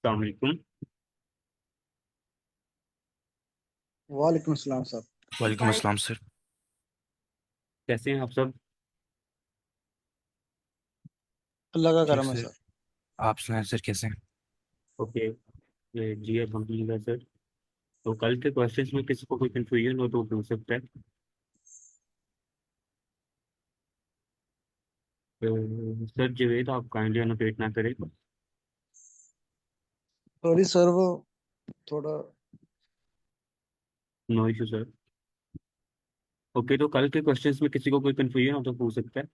अस्सलाम वालेकुम। वालेकुम अस्सलाम सर। वालेकुम अस्सलाम सर। कैसे हैं आप सब? अल्लाह का ठीक करम है सर। सर। आप सुनाए सर, कैसे हैं? ओके। जी अल्हम्दुलिल्लाह सर। तो कल के क्वेश्चंस में किसी को कोई कंफ्यूजन हो तो पूछ सकता है। सर जवेद, आप काइंडली अनोटेट ना करें। सॉरी सर, वो थोड़ा नो इशू सर। ओके, तो कल के क्वेश्चंस में किसी को कोई कंफ्यूजन हो तो पूछ सकता है।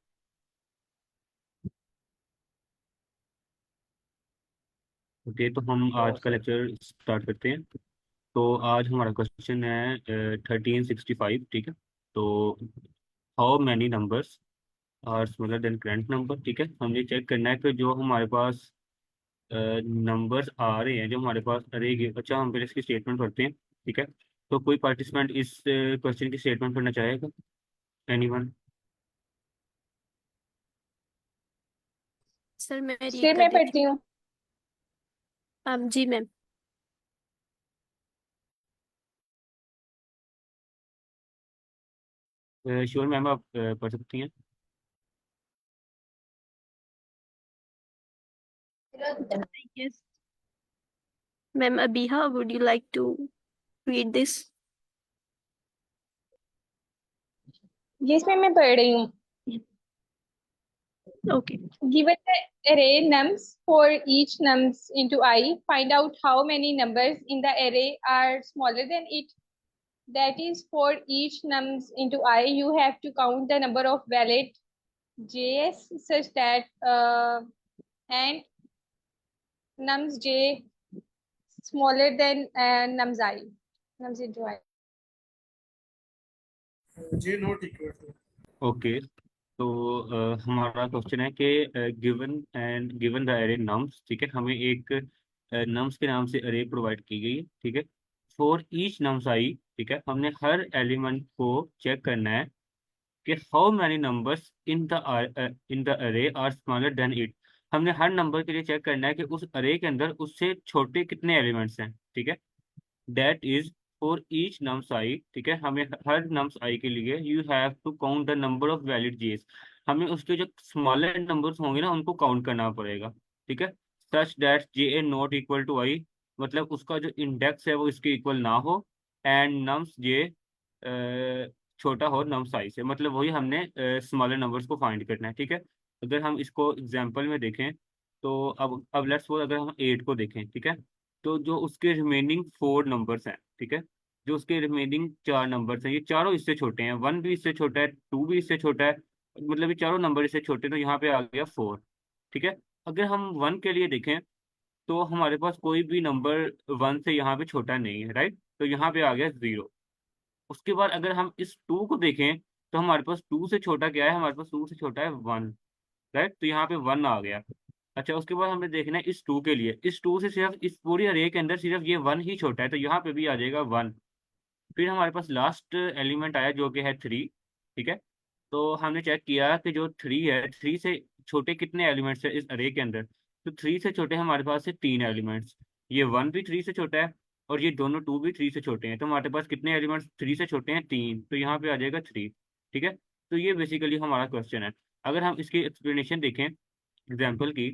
ओके, तो हम आज का सर। लेक्चर स्टार्ट करते हैं। तो आज हमारा क्वेश्चन है 1365, ठीक है। तो how many numbers are smaller than current number, ठीक है। हमें चेक करना है कि जो हमारे पास नंबर्स आ रहे हैं, जो हमारे पास अरे अच्छा, हम पहले इसकी स्टेटमेंट पढ़ते हैं, ठीक है। तो कोई पार्टिसिपेंट इस क्वेश्चन की स्टेटमेंट पढ़ना चाहेगा? एनीवन? सर मैं रीड फिर कर मैं देती पढ़ती हूँ। हूँ। जी मैम। श्योर मैम, आप पढ़ सकती हैं। Yes ma'am. Abiha, would you like to read this? Yes मैं पढ़ रही हूँ। Okay. Given the array nums for each nums into I, find out how many numbers in the array are smaller than it. That is, for each nums into I, you have to count the number of valid j's such that and nums j smaller than nums I. Nums into I. J not equal to. Okay, तो हमारा question है कि given the array nums, ठीक है। हमें एक nums के नाम से अरे प्रोवाइड की गई है, ठीक है। फॉर ईच नम्स आई, ठीक है, हमने हर एलिमेंट को चेक करना है कि how many numbers in the अरे आर स्मॉलर देन इट। हमने हर नंबर के लिए चेक करना है कि उस अरे के अंदर उससे छोटे कितने एलिमेंट्स हैं, ठीक है। That is for each nums i, ठीक है। हमें हर नम्स आई के लिए you have to count the number of valid js. हमें उसके जो स्मॉलर नंबर्स होंगे ना, उनको काउंट करना पड़ेगा, ठीक है। Such that j a not equal to i, मतलब उसका जो इंडेक्स है वो इसके इक्वल ना हो। एंड नम्स जे छोटा हो नम्स आई से, मतलब वही हमने स्मॉलर नंबर्स को फाइंड करना है, ठीक है। अगर हम इसको एग्जाम्पल में देखें, तो अब लेट्स सपोज अगर हम 8 को देखें, ठीक है। तो जो उसके रिमेनिंग 4 नंबर्स हैं, ठीक है, जो उसके रिमेनिंग 4 नंबर्स हैं, ये चारों इससे छोटे हैं। 1 भी इससे छोटा है, 2 भी इससे छोटा है, मतलब ये चारों नंबर इससे छोटे हैं। तो यहाँ पे आ गया 4, ठीक है। अगर हम 1 के लिए देखें, तो हमारे पास कोई भी नंबर 1 से यहाँ पे छोटा नहीं है, राइट। तो यहाँ पे आ गया 0। उसके बाद अगर हम इस 2 को देखें, तो हमारे पास 2 से छोटा क्या है? हमारे पास 2 से छोटा है 1, राइट। तो यहाँ पे 1 आ गया। अच्छा, उसके बाद हमें देखना है इस 2 के लिए। इस 2 से सिर्फ इस पूरी अरे के अंदर सिर्फ ये 1 ही छोटा है, तो यहाँ पे भी आ जाएगा 1। फिर हमारे पास लास्ट एलिमेंट आया जो कि है 3, ठीक है। तो हमने चेक किया कि जो 3 है, 3 से छोटे कितने एलिमेंट्स है इस अरे के अंदर। तो 3 से छोटे हमारे पास है 3 एलिमेंट्स। ये 1 भी 3 से छोटा है, और ये दोनों 2 भी 3 से छोटे हैं। तो हमारे पास कितने एलिमेंट्स 3 से छोटे हैं? 3। तो यहाँ पे आ जाएगा 3, ठीक है। तो ये बेसिकली हमारा क्वेश्चन है। अगर हम इसकी एक्सप्लेनेशन देखें एग्जाम्पल की,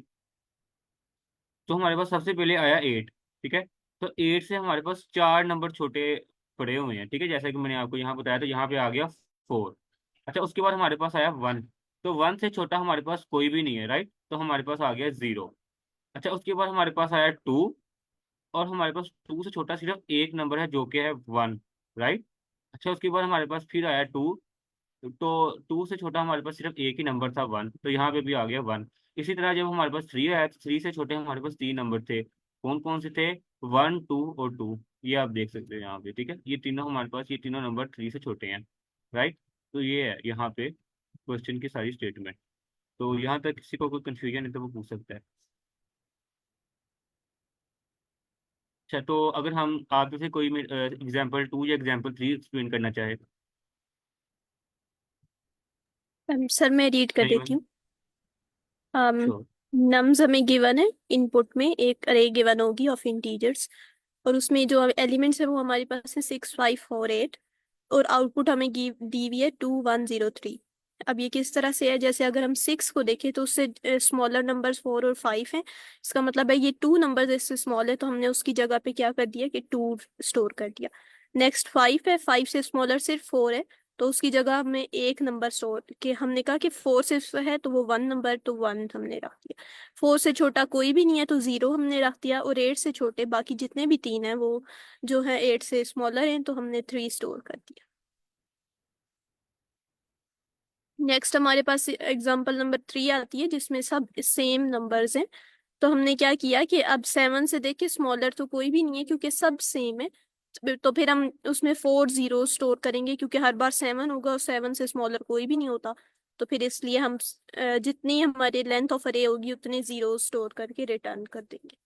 तो हमारे पास सबसे पहले आया 8, ठीक है। तो 8 से हमारे पास 4 नंबर छोटे पड़े हुए हैं, ठीक है, जैसा कि मैंने आपको यहाँ बताया। तो यहाँ पे आ गया 4। अच्छा, उसके बाद हमारे पास आया 1। तो 1 से छोटा हमारे पास कोई भी नहीं है, राइट। तो हमारे पास आ गया 0। अच्छा, उसके बाद हमारे पास आया 2, और हमारे पास 2 से छोटा सिर्फ एक नंबर है जो कि है 1, राइट। अच्छा, उसके बाद हमारे पास फिर आया 2। तो 2 से छोटा हमारे पास सिर्फ एक ही नंबर था 1, तो यहाँ पे भी आ गया 1। इसी तरह जब हमारे पास 3 आया, तो 3 से छोटे हमारे पास 3 नंबर थे। कौन कौन से थे? 1, 2 और 2। ये आप देख सकते हैं यहाँ पे, ठीक है। ये तीनों हमारे पास, ये तीनों नंबर 3 से छोटे हैं, राइट। तो ये है यहाँ पे क्वेश्चन की सारी स्टेटमेंट। तो यहाँ तक किसी को कोई कंफ्यूजन है तो वो पूछ सकता है। अच्छा, तो अगर हम आप से कोई एग्जाम्पल 2 या एग्जाम्पल 3 एक्सप्लेन करना चाहे। सर मैं रीड कर देती एनीवन? हूँ। श्योर। नम्स हमें गिवन है, इनपुट में एक अरे गिवन होगी ऑफ इंटीजर्स, और उसमें जो एलिमेंट्स है वो हमारे पास है 6 5 4 8, और आउटपुट हमें दी हुई है 2 1 0 3। अब ये किस तरह से है, जैसे अगर हम 6 को देखें तो उससे स्मॉलर नंबर्स 4 और 5 हैं, इसका मतलब है ये 2 नंबर्स इससे स्मॉल है, तो हमने उसकी जगह पे क्या कर दिया कि 2 स्टोर कर दिया। नेक्स्ट 5 है, 5 से स्मॉलर सिर्फ 4 है, तो उसकी जगह हमने एक नंबर स्टोर के हमने कहा कि 4 सिर्फ है तो वो 1 नंबर, तो 1 हमने रख दिया। 4 से छोटा कोई भी नहीं है तो 0 हमने रख दिया, और 8 से छोटे बाकी जितने भी 3 हैं वो जो है 8 से स्मॉलर हैं, तो हमने 3 स्टोर कर दिया। नेक्स्ट हमारे पास एग्जांपल नंबर 3 आती है जिसमें सब सेम नंबर्स हैं। तो हमने क्या किया कि अब 7 से देखे स्मॉलर तो कोई भी नहीं है क्योंकि सब सेम है, तो फिर हम उसमें 4 0 स्टोर करेंगे क्योंकि हर बार 7 होगा और 7 से स्मॉलर कोई भी नहीं होता। तो फिर इसलिए हम जितनी हमारी लेंथ ऑफ अरे होगी उतने 0 स्टोर करके रिटर्न कर देंगे।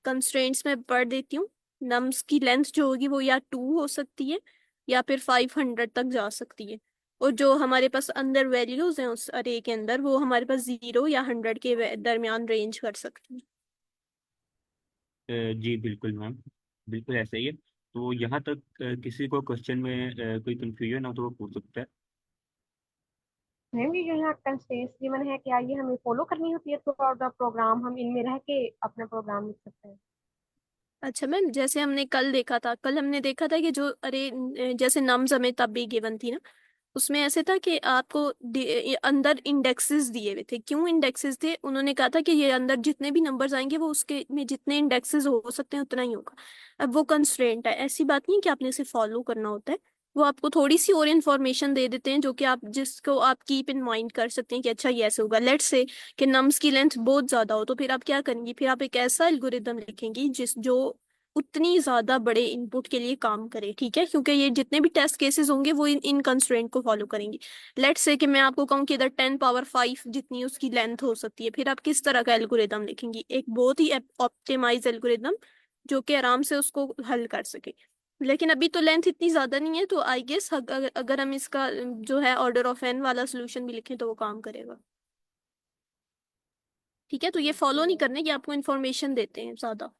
कंस्ट्रेंट्स में पढ़ देती हूँ। नम्स की लेंथ जो होगी वो या 2 हो सकती है या फिर 500 तक जा सकती है, और जो हमारे पास अंदर वैल्यूज हैं उस अरे के अंदर वो हमारे पास 0 या 100 के दरमियान रेंज कर सकती है। जी बिल्कुल मैम, बिल्कुल ऐसा ही है। तो यहाँ तक किसी को क्वेश्चन में कोई कंफ्यूजन हो तो वो पूछ सकता है। मैम ये जो यहाँ कंस्ट्रेंट्स गिवन है, क्या ये हमें फॉलो करनी होती है थ्रू आउट द प्रोग्राम? हम इनमें रह के अपना प्रोग्राम लिख सकते हैं? अच्छा मैम, जैसे हमने कल देखा था, कल हमने देखा था कि जो अरे जैसे नम्स हमें तब भी गिवन थी ना, उसमें ऐसे था कि आपको ये अंदर इंडेक्सेस दिए हुए थे। क्यों इंडेक्सेस थे? उन्होंने कहा था कि ये अंदर जितने भी नंबर्स आएंगे वो उसके में जितने इंडेक्सेस हो सकते हैं उतना ही होगा। अब वो कंस्ट्रेंट है, ऐसी बात नहीं है कि आपने इसे फॉलो करना होता है। वो आपको थोड़ी सी और इन्फॉर्मेशन दे देते हैं जो कि आप जिसको आप कीप इन माइंड कर सकते हैं कि अच्छा ये ऐसे होगा। लेट्स से कि नम्स की लेंथ बहुत ज्यादा हो, तो फिर आप क्या करेंगे, फिर आप एक ऐसा एल्गोरिदम लिखेंगे जिस जो उतनी ज्यादा बड़े इनपुट के लिए काम करे, ठीक है, क्योंकि ये जितने भी टेस्ट केसेस होंगे वो इन कंस्ट्रेंट को फॉलो करेंगे। लेट्स से कि मैं आपको कहूँ कि इधर 10 पावर 5 जितनी उसकी लेंथ हो सकती है, फिर आप किस तरह का एल्गोरिदम लिखेंगे? एक बहुत ही ऑप्टिमाइज एल्गोरिदम जो कि आराम से उसको हल कर सके। लेकिन अभी तो लेंथ इतनी ज्यादा नहीं है, तो आई गेस अगर हम इसका जो है ऑर्डर ऑफ एन वाला सोल्यूशन भी लिखें तो वो काम करेगा। ठीक है, तो ये फॉलो नहीं करने, ये आपको इन्फॉर्मेशन देते हैं ज्यादा।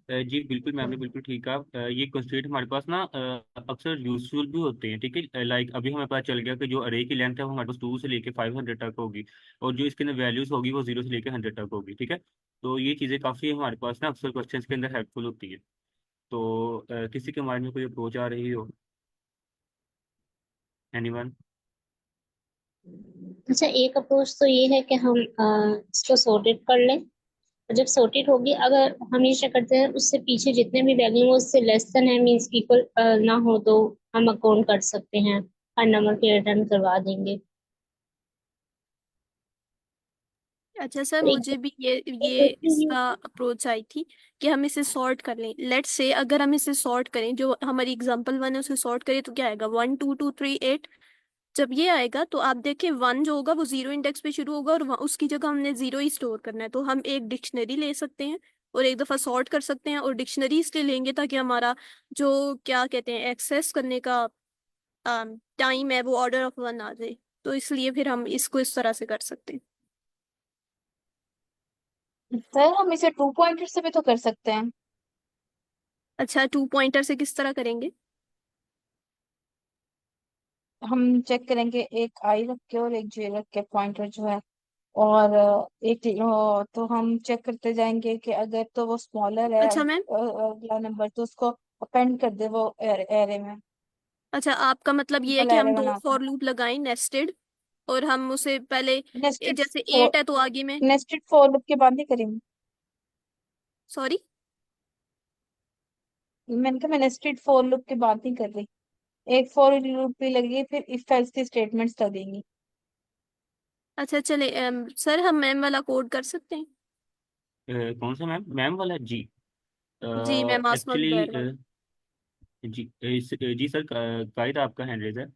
जी बिल्कुल मैम ने बिल्कुल ठीक कहा। ये कंस्ट्रेंट हमारे पास ना अक्सर यूजफुल भी होते हैं, ठीक है। लाइक अभी हमें पता चल गया कि जो अरे की लेंथ है वो हमारे पास 2 से लेके 500 तक होगी, और जो इसके अंदर वैल्यूज होगी वो 0 से लेके 100 तक होगी, ठीक है। तो ये चीज़ें काफ़ी हमारे पास ना अक्सर क्वेश्चन के अंदर हेल्पफुल होती है। तो किसी के माइंड में कोई अप्रोच आ रही हो? एनीवन? अच्छा, एक अप्रोच तो ये है कि हम इसको सॉर्टेड कर लें, और जब सॉर्टेड होगी, अगर हमेशा करते हैं उससे पीछे जितने भी वैल्यू हो उससे लेस देन है, मीन्स इक्वल ना हो, तो हम अकाउंट कर सकते हैं, हर नंबर के रिटर्न करवा देंगे। अच्छा सर, और मुझे भी ये इसका अप्रोच आई थी कि हम इसे सॉर्ट कर लें। लेट्स से अगर हम इसे सॉर्ट करें, जो हमारी एग्जांपल 1 है उसे सॉर्ट करें तो क्या आएगा, 1 2 2 3 8। जब ये आएगा तो आप देखें 1 जो होगा वो 0 इंडेक्स पे शुरू होगा, और उसकी जगह हमने 0 ही स्टोर करना है। तो हम एक डिक्शनरी ले सकते हैं और एक दफ़ा सॉर्ट कर सकते हैं, और डिक्शनरी इसलिए लेंगे ताकि हमारा जो क्या कहते हैं एक्सेस करने का टाइम है वो ऑर्डर ऑफ 1 आ जाए। तो इसलिए फिर हम इसको इस तरह से कर सकते हैं। सर हम इसे 2 पॉइंटर से भी तो कर सकते हैं। अच्छा, 2 पॉइंटर से किस तरह करेंगे? हम चेक करेंगे, एक आई रख के और एक जे रख के पॉइंटर जो है, और एक तो हम चेक करते जाएंगे कि अगर तो वो स्मॉलर है अच्छा मैम, अगला नंबर, तो उसको अपेंड कर दे वो एरे में। अच्छा आपका मतलब ये है सिंपल कि एरे हम दो बनाते हैं। फॉर लूप लगाएं नेस्टेड, और हम उसे पहले नेस्टेड जैसे फॉर 8 है तो आगे में। नेस्टेड फॉर लूप के बाद नहीं करेंगे। सॉरी। मैंने कहा मैं नेस्टेड फॉर लूप की बात नहीं कर रही, एक फॉर लूप भी लगेगी, फिर इफ एल्स की स्टेटमेंट्स लगेंगी। अच्छा चले सर, हम मैम वाला कोड कर सकते हैं? कौन सा मैम? मैम वाला? जी जी मैम, आसमा एक्चुअली जुबैर वाला। जी सर, कायद आपका हैंड रेज है।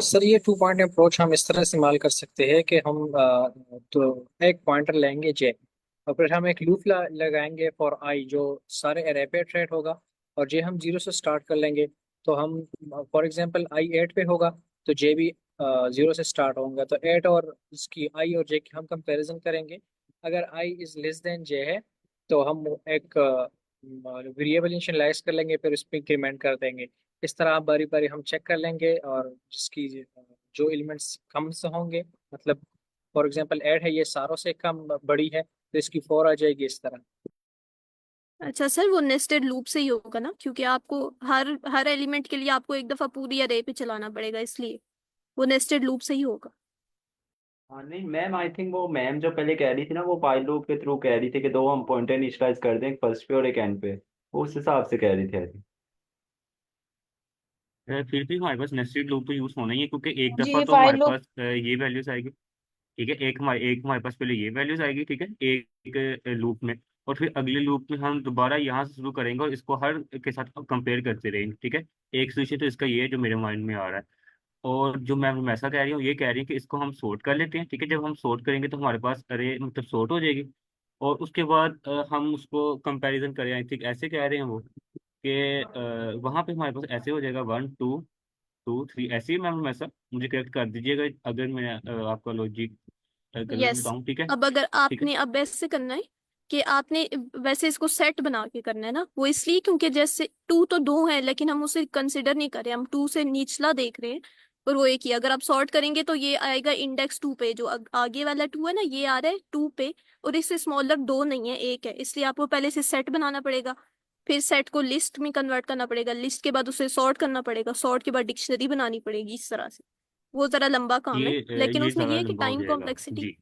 सर ये 2 पॉइंट अप्रोच हम इस तरह इस्तेमाल कर सकते हैं कि हम तो एक पॉइंटर लेंगे जे, और फिर हम एक लूप लगाएंगे फॉर आई जो सारे अरे पे इटरेट होगा, और जे हम 0 से स्टार्ट कर लेंगे। तो हम फॉर एग्जांपल आई 8 पे होगा तो जे भी जीरो से स्टार्ट होंगे, तो 8 और इसकी आई और जे की हम कंपैरिजन करेंगे। अगर आई इज लेस देन जे है तो हम एक वेरिएबल इनिशियलाइज कर लेंगे, फिर उस पर इंक्रीमेंट कर देंगे। इस तरह आप बारी बारी हम चेक कर लेंगे, और जिसकी जो एलिमेंट्स कम से होंगे, मतलब फॉर एग्जांपल 8 है, ये सारों से कम बड़ी है, तो इसकी 4 आ जाएगी इस तरह। अच्छा सर, वो नेस्टेड लूप से ही होगा ना, क्योंकि आपको हर हर एलिमेंट के लिए आपको एक दफा पूरी अरे पे चलाना पड़ेगा, इसलिए वो नेस्टेड लूप से ही होगा। हाँ नहीं मैम, आई थिंक वो मैम जो पहले कह रही थी ना, वो while लूप के थ्रू कह रही थी कि दो हम पॉइंटर इनिशियलाइज कर दें, एक फर्स्ट पे और एक एंड पे। वो उस हिसाब से कह रही थी आई थिंक। फिर भी हमारे पास नेस्टेड लूप तो यूज होना ही है, क्योंकि एक दफा जी तो फाइल हमारे लूप। पास ये वैल्यूज आएगी। ठीक है, एक हमारे पास पहले ये वैल्यूज आएगी, ठीक है, एक लूप में। और फिर अगले लूप में हम दोबारा यहाँ से शुरू करेंगे और इसको हर के साथ कंपेयर करते रहेंगे। ठीक है, एक सोल्यूशन तो इसका ये है जो मेरे माइंड में आ रहा है। और जो मैं ऐसा कह रही हूँ, ये कह रही है कि इसको हम सॉर्ट कर लेते हैं। ठीक है, जब हम सॉर्ट करेंगे तो हमारे पास अरे मतलब सॉर्ट हो जाएगी। और उसके बाद हम उसको कंपैरिजन करें, आई थिंक ऐसे कह रहे हैं वो कि वहाँ पे हमारे पास ऐसे हो जाएगा 1 2 2 3, ऐसे ही मैम ऐसा मुझे करेक्ट कर दीजिएगा अगर मैं आपका लॉजिक गलत यस। बताऊँ। ठीक है। अब अगर ठीक है। आपने अब ऐसे करना है कि आपने वैसे इसको सेट बना के करना है ना, वो इसलिए क्योंकि जैसे टू तो दो है लेकिन हम उसे कंसिडर नहीं कर रहे, हम टू से निचला देख रहे हैं। और वो एक ही, अगर आप सॉर्ट करेंगे तो ये आएगा इंडेक्स टू पे, जो आगे वाला टू है ना, ये आ रहा है टू पे। और इससे स्मॉलर दो नहीं है, एक है, इसलिए आपको पहले से सेट बनाना पड़ेगा। फिर सेट को लिस्ट में कन्वर्ट करना पड़ेगा, लिस्ट के बाद उसे सॉर्ट करना पड़ेगा, सॉर्ट के बाद डिक्शनरी बनानी पड़ेगी, इस तरह से। वो जरा लंबा काम है, लेकिन ये उसमें ये ज़्यादा है कि लंबा हो टाइम जाएगा कॉम्प्लेक्सिटी, जी।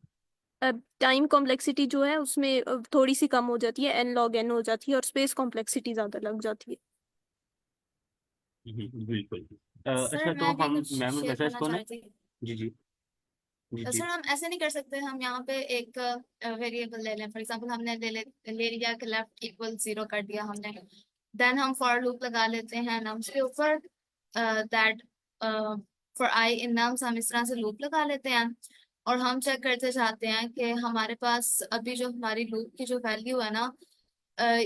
टाइम कॉम्प्लेक्सिटी जो है उसमें थोड़ी सी कम हो जाती है, एन लॉग एन हो जाती है, और स्पेस कॉम्प्लेक्सिटी ज्यादा लग जाती है। बिल्कुल। सर अच्छा, तो मैं भी हम कुछ मैम शेयर वैसा करना इसको चाह ना। रही थी। जी जी। जी जी। सर हम ऐसे नहीं कर सकते, हम यहाँ पे एक वेरिएबल ले लें। फॉर एग्जांपल हमने ले लिया कि लेफ्ट इक्वल 0 कर दिया हमने। देन हम फॉर लूप लगा लेते हैं नम्स के ऊपर, that for I in nums, हम इस तरह से लूप लगा लेते हैं। और हम चेक करते जाते हैं कि हमारे पास अभी जो हमारी लूप की जो वैल्यू है ना, अ,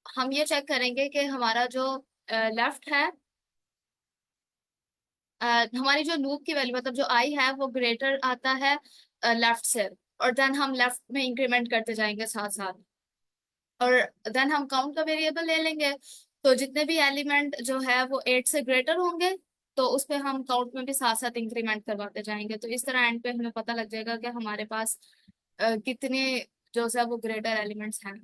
हम ये चेक करेंगे कि हमारा जो लेफ्ट है, हमारी जो लूप की वैल्यू मतलब जो आई है वो ग्रेटर आता है लेफ्ट से। और देन हम लेफ्ट में इंक्रीमेंट करते जाएंगे साथ साथ। और देन हम काउंट का वेरिएबल ले लेंगे। तो जितने भी एलिमेंट जो है वो 8 से ग्रेटर होंगे, तो उस पे हम काउंट में भी साथ साथ इंक्रीमेंट करवाते जाएंगे। तो इस तरह एंड पे हमें पता लग जाएगा कि हमारे पास कितने जो है वो ग्रेटर एलिमेंट्स हैं।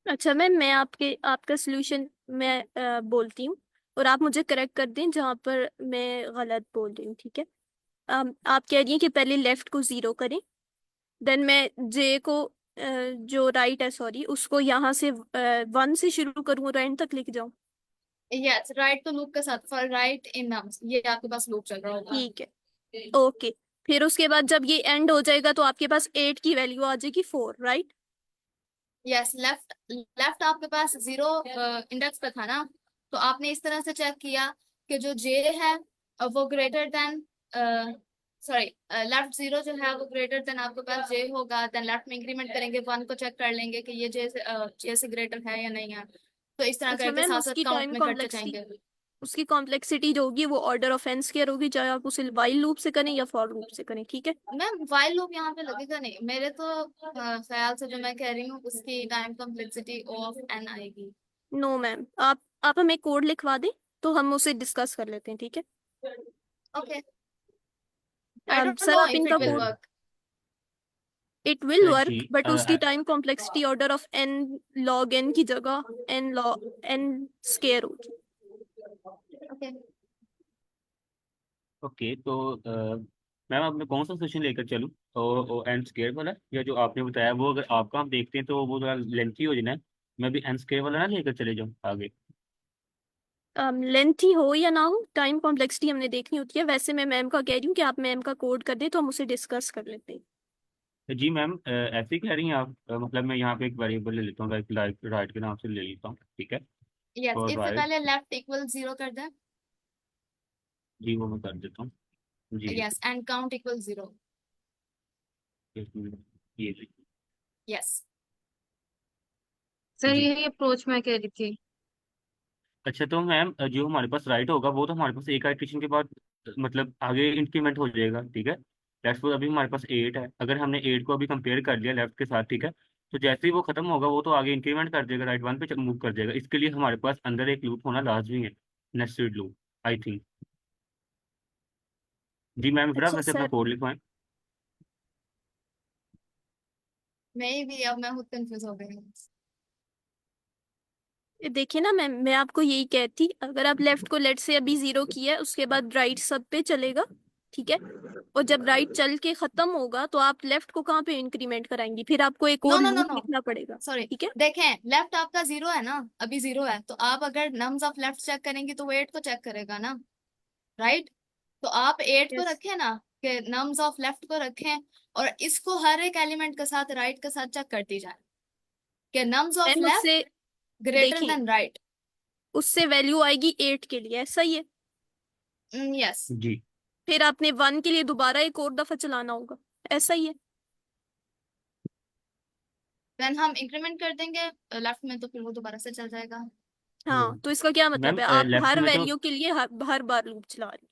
अच्छा मैम, मैं आपका सोल्यूशन मैं बोलती हूँ, और आप मुझे करेक्ट कर दें जहाँ पर मैं गलत बोल रही हूँ, ठीक है। आप कह रही हैं कि पहले लेफ्ट को जीरो करें, देन मैं जे को जो राइट है, सॉरी, उसको यहाँ से वन से शुरू करूँ और एंड तक लेके जाऊँ। यस, राइट तो लूप के साथ, फॉर राइट इन नम्स ये आपके पास लूप चल रहा होगा। ठीक है, ओके। फिर उसके बाद जब ये एंड हो जाएगा तो आपके पास एट की वैल्यू आ जाएगी four, right. Yes, left left आपके पास 0 इंडेक्स पे था ना, तो आपने इस तरह से चेक किया कि जो जे है वो ग्रेटर देन, सॉरी, लेफ्ट 0 जो है वो ग्रेटर देन आपके पास जे होगा। देन लेफ्ट में इंक्रीमेंट करेंगे, वन को चेक कर लेंगे कि ये जे से ग्रेटर है या नहीं है। तो इस तरह अच्छा करके मैम, साथ साथ काउंट में करते जाएंगे। उसकी कॉम्प्लेक्सिटी जो होगी वो ऑर्डर ऑफ एन स्क्वायर होगी, चाहे आप उसे वाइल लूप से करें या फॉर लूप से करें, ठीक है। मैम वाइल लूप यहाँ पे लगेगा नहीं मेरे तो ख्याल से, जो मैं कह रही हूँ उसकी time complexity O of N आएगी। नो मैम, आप हमें कोड लिखवा दें तो हम उसे डिस्कस कर लेते हैं, ठीक है। Okay, I don't sir know आप इफ इनका it will code, work. It will जी। वर्क, बट उसकी time complexity order of n log n की जगह एन स्क्वायर होगी। ओके, ओके, तो मैम अब मैं कौन सा सेशन लेकर चलूँ? तो एन स्केयर वाला, या जो आपने बताया वो अगर आपका हम देखते हैं तो वो थोड़ा लेंथी हो जाना है। मैं भी एन स्केयर वाला ना लेकर चले जाऊँ आगे? लेंथ ही हो या ना हो, टाइम कॉम्प्लेक्सिटी हमने देखनी होती है। वैसे मैं मैम का कह रही हूँ कि आप मैम का कोड कर दें तो हम उसे डिस्कस कर लेते हैं। जी मैम, ऐसे ही कह रही हैं आप? मतलब मैं यहाँ पे एक वेरिएबल ले लेता हूँ, लाइक राइट के नाम से ले लेता हूँ, ठीक है। यस, और इससे राइट, पहले लेफ्ट इक्वल 0 कर दें। जी वो मैं कर देता हूँ। जी। Yes, and count equal 0। एक मिनट, ये जी। यस। सर जी। यही अप्रोच मैं कह रही थी। अच्छा, तो मैम जो हमारे पास राइट होगा वो तो हमारे पास एक इटरेशन के बाद मतलब आगे इंक्रीमेंट हो जाएगा, ठीक है। लेट्स सपोज अभी हमारे पास 8 है, अगर हमने 8 को अभी कंपेयर कर लिया लेफ्ट के साथ, ठीक है, तो जैसे ही वो खत्म होगा वो तो आगे इंक्रीमेंट कर देगा, राइट वन पे मूव कर जाएगा। इसके लिए हमारे पास अंदर एक लूप होना लाजमी है, नेस्टेड लूप, आई थिंक। जी मैम, फिर आप अच्छा वैसे अपना सर, कोड लिखवाएं। मैं भी अब मैं खुद कंफ्यूज हो गई हूँ। देखिए ना मैं आपको यही कहती, अगर आप लेफ्ट को लेट से अभी 0 किया है, उसके बाद राइट सब पे चलेगा, ठीक है। और जब राइट चल के खत्म होगा तो आप लेफ्ट को कहाँ पे इंक्रीमेंट कराएंगी, फिर आपको एक नो और नो नो लूप नो, लिखना पड़ेगा, सॉरी, ठीक है। देखें लेफ्ट आपका 0 है ना, अभी 0 है, तो आप अगर नम्स ऑफ लेफ्ट चेक करेंगे तो वो 8 को चेक करेगा ना, राइट। तो आप 8 को यस रखें ना, कि नम्स ऑफ लेफ्ट को रखें, और इसको हर एक एलिमेंट के साथ राइट के साथ चेक करती जाए, कि नम्स ऑफ मैम, लेफ्ट उससे ग्रेटर देखें, देन राइट। उससे वैल्यू आएगी 8 के लिए, ऐसा ही है। यस। जी फिर आपने 1 के लिए दोबारा एक और दफा चलाना होगा, ऐसा ही है। देन हम इंक्रीमेंट कर देंगे लेफ्ट में, तो फिर वो दोबारा से चल जाएगा। हाँ, तो इसका क्या मतलब मैम, है, आप लेफ्ट हर में तो वैल्यू के लिए हर बार लूप चला रहे हैं,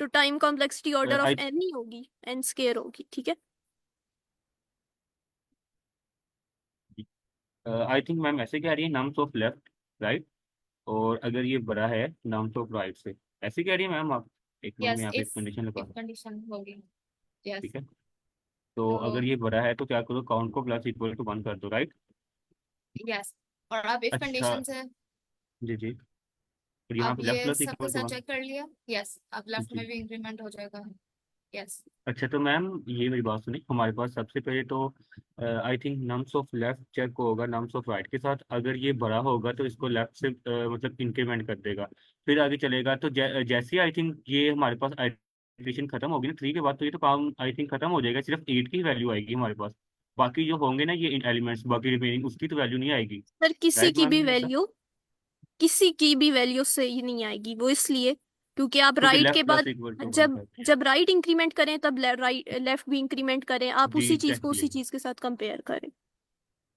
तो time complexity order of i n ही होगी, एन स्केयर होगी, ठीक है। आई थिंक मैम ऐसे कह रही है नम्स ऑफ लेफ्ट, राइट, और अगर ये बड़ा है नम्स ऑफ राइट से, ऐसे कह रही है मैम आप। एक मिनट में यस, यहाँ पे इफ एक कंडीशन लगा, इफ कंडीशन होगी। यस। ठीक है। तो तो अगर ये बड़ा है तो क्या करो, काउंट को प्लस इक्वल टू 1 कर दो, राइट। यस, और अब इफ अच्छा, कंडीशन से जी जी, और यहाँ अब पे लेफ्ट ये प्लस सबके इक्वल टू साथ 1। चेक कर लिया। यस, अब लेफ्ट जी, में भी इंक्रीमेंट हो जाएगा। यस। अच्छा तो मैम ये मेरी बात सुनिए, हमारे पास सबसे पहले तो I think nums of left check होगा नम्स ऑफ राइट के साथ, अगर ये बड़ा होगा तो इसको लेफ्ट से मतलब इंक्रीमेंट कर देगा, फिर आगे चलेगा। तो जैसे आई थिंक ये हमारे पास आइट्रेशन खत्म होगी ना 3 के बाद, तो ये तो काम आई थिंक खत्म हो जाएगा, सिर्फ 8 की वैल्यू आएगी हमारे पास। बाकी जो होंगे ना ये एलिमेंट्स, बाकी रिमेनिंग, उसकी तो वैल्यू नहीं आएगी, सर किसी राइट की भी मैम ऐसा। वैल्यू, किसी की भी वैल्यू सही नहीं आएगी, वो इसलिए क्योंकि आप तो फिर राइट के लेफ्ट प्लस बाद इक्वल टू 1 जब जब राइट इंक्रीमेंट करें तब राइट लेफ्ट भी इंक्रीमेंट करें, आप जी उसी चीज को एग्जैक्टली, उसी चीज के साथ कंपेयर करें,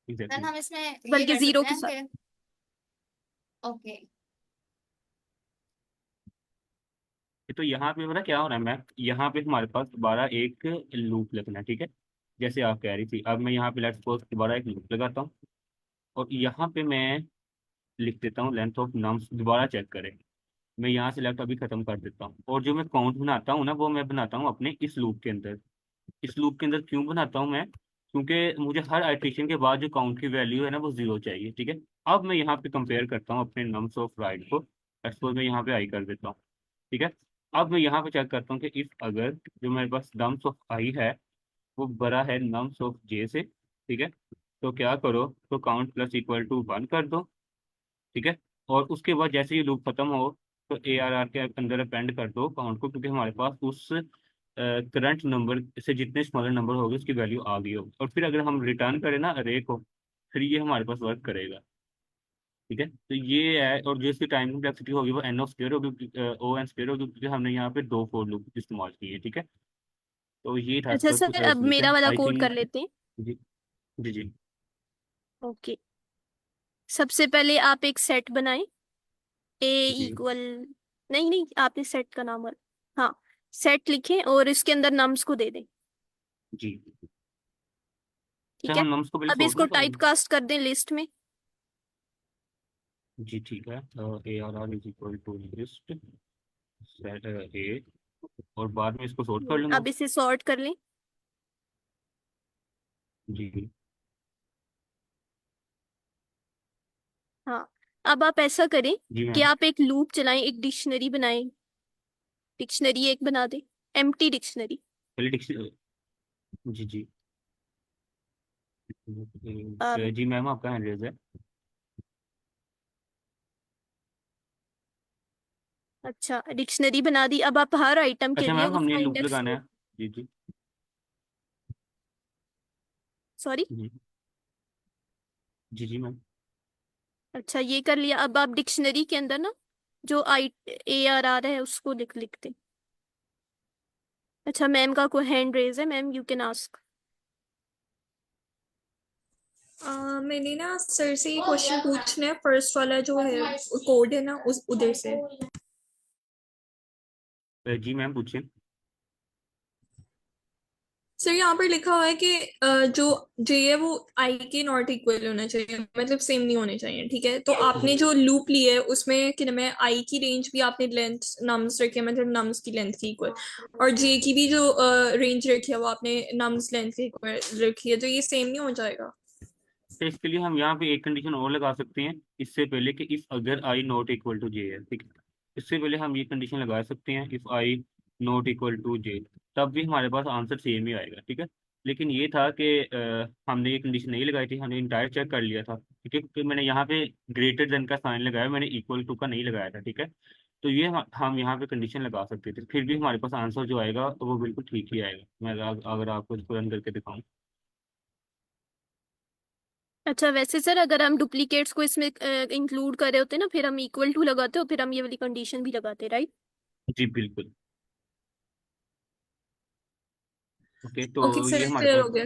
देन एग्जैक्टली। हम इसमें ये बल्कि कर 0 सकते के हैं साथ। कि ओके। तो यहाँ पे पता क्या हो रहा है मैम, यहाँ पे हमारे पास दोबारा एक लूप लगना है, ठीक है। जैसे आप कह रही थी, अब मैं यहाँ पे लेट्स सपोज दोबारा एक लूप लगाता हूँ, और यहाँ पे मैं लिख देता हूँ लेंथ ऑफ नम्स, दोबारा चेक करें। मैं यहाँ से लेफ्ट अभी खत्म कर देता हूँ, और जो मैं काउंट बनाता हूँ ना वो मैं बनाता हूँ अपने इस लूप के अंदर। इस लूप के अंदर क्यों बनाता हूँ मैं, क्योंकि मुझे हर आइट्रेशन के बाद जो काउंट की वैल्यू है ना वो 0 चाहिए, ठीक है। अब मैं यहाँ पे कंपेयर करता हूँ अपने नम्स ऑफ राइट को, सपोज मैं यहाँ पे आई कर देता हूँ, ठीक है। अब मैं यहाँ पे चेक करता हूँ कि इफ अगर जो मेरे पास नम्स ऑफ आई है वो बड़ा है नम्स ऑफ जे से, ठीक है, तो क्या करो, तो काउंट प्लस इक्वल टू 1 कर दो, ठीक है। और उसके बाद जैसे ही लूप खत्म हो तो ARR के अंदर अपेंड कर दो काउंट को, क्योंकि हमारे पास उस करंट नंबर से जितने स्मॉलर नंबर होगी उसकी वैल्यू आ गई हो, और फिर अगर हम रिटर्न करें ना अरे को, फिर ये हमारे पास वर्क करेगा, ठीक है। तो ये है, और जो इसकी टाइम कॉम्प्लेक्सिटी होगी वो एन ऑफ स्क्वायर होगी, ओ एन स्क्वायर होगी, क्योंकि हमने यहाँ पे 2 फोर लूप इस्तेमाल किए हैं, ठीक है। तो ये था अच्छा इसका सर, अब मेरा सोल्यूशन वाला आई कोड कर थिंक। लेते हैं। जी जी जी ओके, सबसे पहले आप एक सेट बनाएं, ए जी इक्वल, नहीं नहीं, आपने सेट का नाम हाँ, सेट लिखें और इसके अंदर नम्स को दे दें, जी। ठीक सर है। हम नम्स को पहले अब सॉर्ट इसको ना करेंगे। टाइपकास्ट कर दें लिस्ट में। जी ठीक है, ARR is equal to list set a, और बाद में इसको सॉर्ट कर लूंगा। अब इसे सॉर्ट कर लें। जी हाँ, अब आप ऐसा करें जी कि मैम, आप एक लूप चलाएं, एक डिक्शनरी बनाएं, डिक्शनरी एक बना दें, एम्प्टी डिक्शनरी। पहले डिक्शनरी, जी जी अब जी मैम आपका हैंड रेज है। अच्छा, डिक्शनरी बना दी, अब आप हर आइटम के अच्छा लिए मैम हमने उसका लूप इंडेक्स लगाना को, है। जी जी सॉरी, जी जी जी मैम। अच्छा ये कर लिया। अब आप डिक्शनरी के अंदर ना जो आई ARR है उसको लिखते। अच्छा, मैम का कोई हैंड रेज है, मैम यू कैन आस्क। मैंने ना सर से ये क्वेश्चन पूछना है, फर्स्ट वाला जो है कोड है ना उस उधर से। जी मैम पूछिए। सर यहाँ पर लिखा हुआ है कि जो जे है वो आई के नॉट इक्वल होना चाहिए, मतलब सेम नहीं होने चाहिए, ठीक है। तो आपने जो लूप लिया है उसमें कि मैं आई की रेंज भी आपने लेंथ नम्स रखी है, मतलब नम्स की लेंथ की इक्वल, और जे की भी जो रेंज रखी है वो आपने नम्स लेंथ की इक्वल रखी है, तो ये सेम नहीं हो जाएगा? तो इसके लिए हम यहाँ पे एक कंडीशन और लगा सकते हैं इससे पहले कि इफ अगर आई नॉट इक्वल टू जे है, ठीक है। इससे पहले हम ये कंडीशन लगा सकते हैं if i not equal to j, तब भी हमारे पास आंसर सेम ही आएगा, ठीक है। लेकिन ये था कि हमने ये कंडीशन नहीं लगाई थी, हमने इंटायर चेक कर लिया था, ठीक है। तो मैंने यहाँ पे ग्रेटर देन का साइन लगाया, मैंने इक्वल टू का नहीं लगाया था, ठीक है। तो ये हम यहाँ पे कंडीशन लगा सकते थे, फिर भी हमारे पास आंसर जो आएगा वो बिल्कुल ठीक ही आएगा। मैं अगर आपको इसको रन करके दिखाऊँ। अच्छा, वैसे सर अगर हम डुप्लीकेट्स को इसमें इंक्लूड कर रहे होते ना, फिर हम इक्वल टू लगाते हो, फिर हम ये वाली कंडीशन भी लगाते, राइट? जी बिल्कुल। ओके, ओके तो ये सर, हमारे क्लियर पास, हो गया।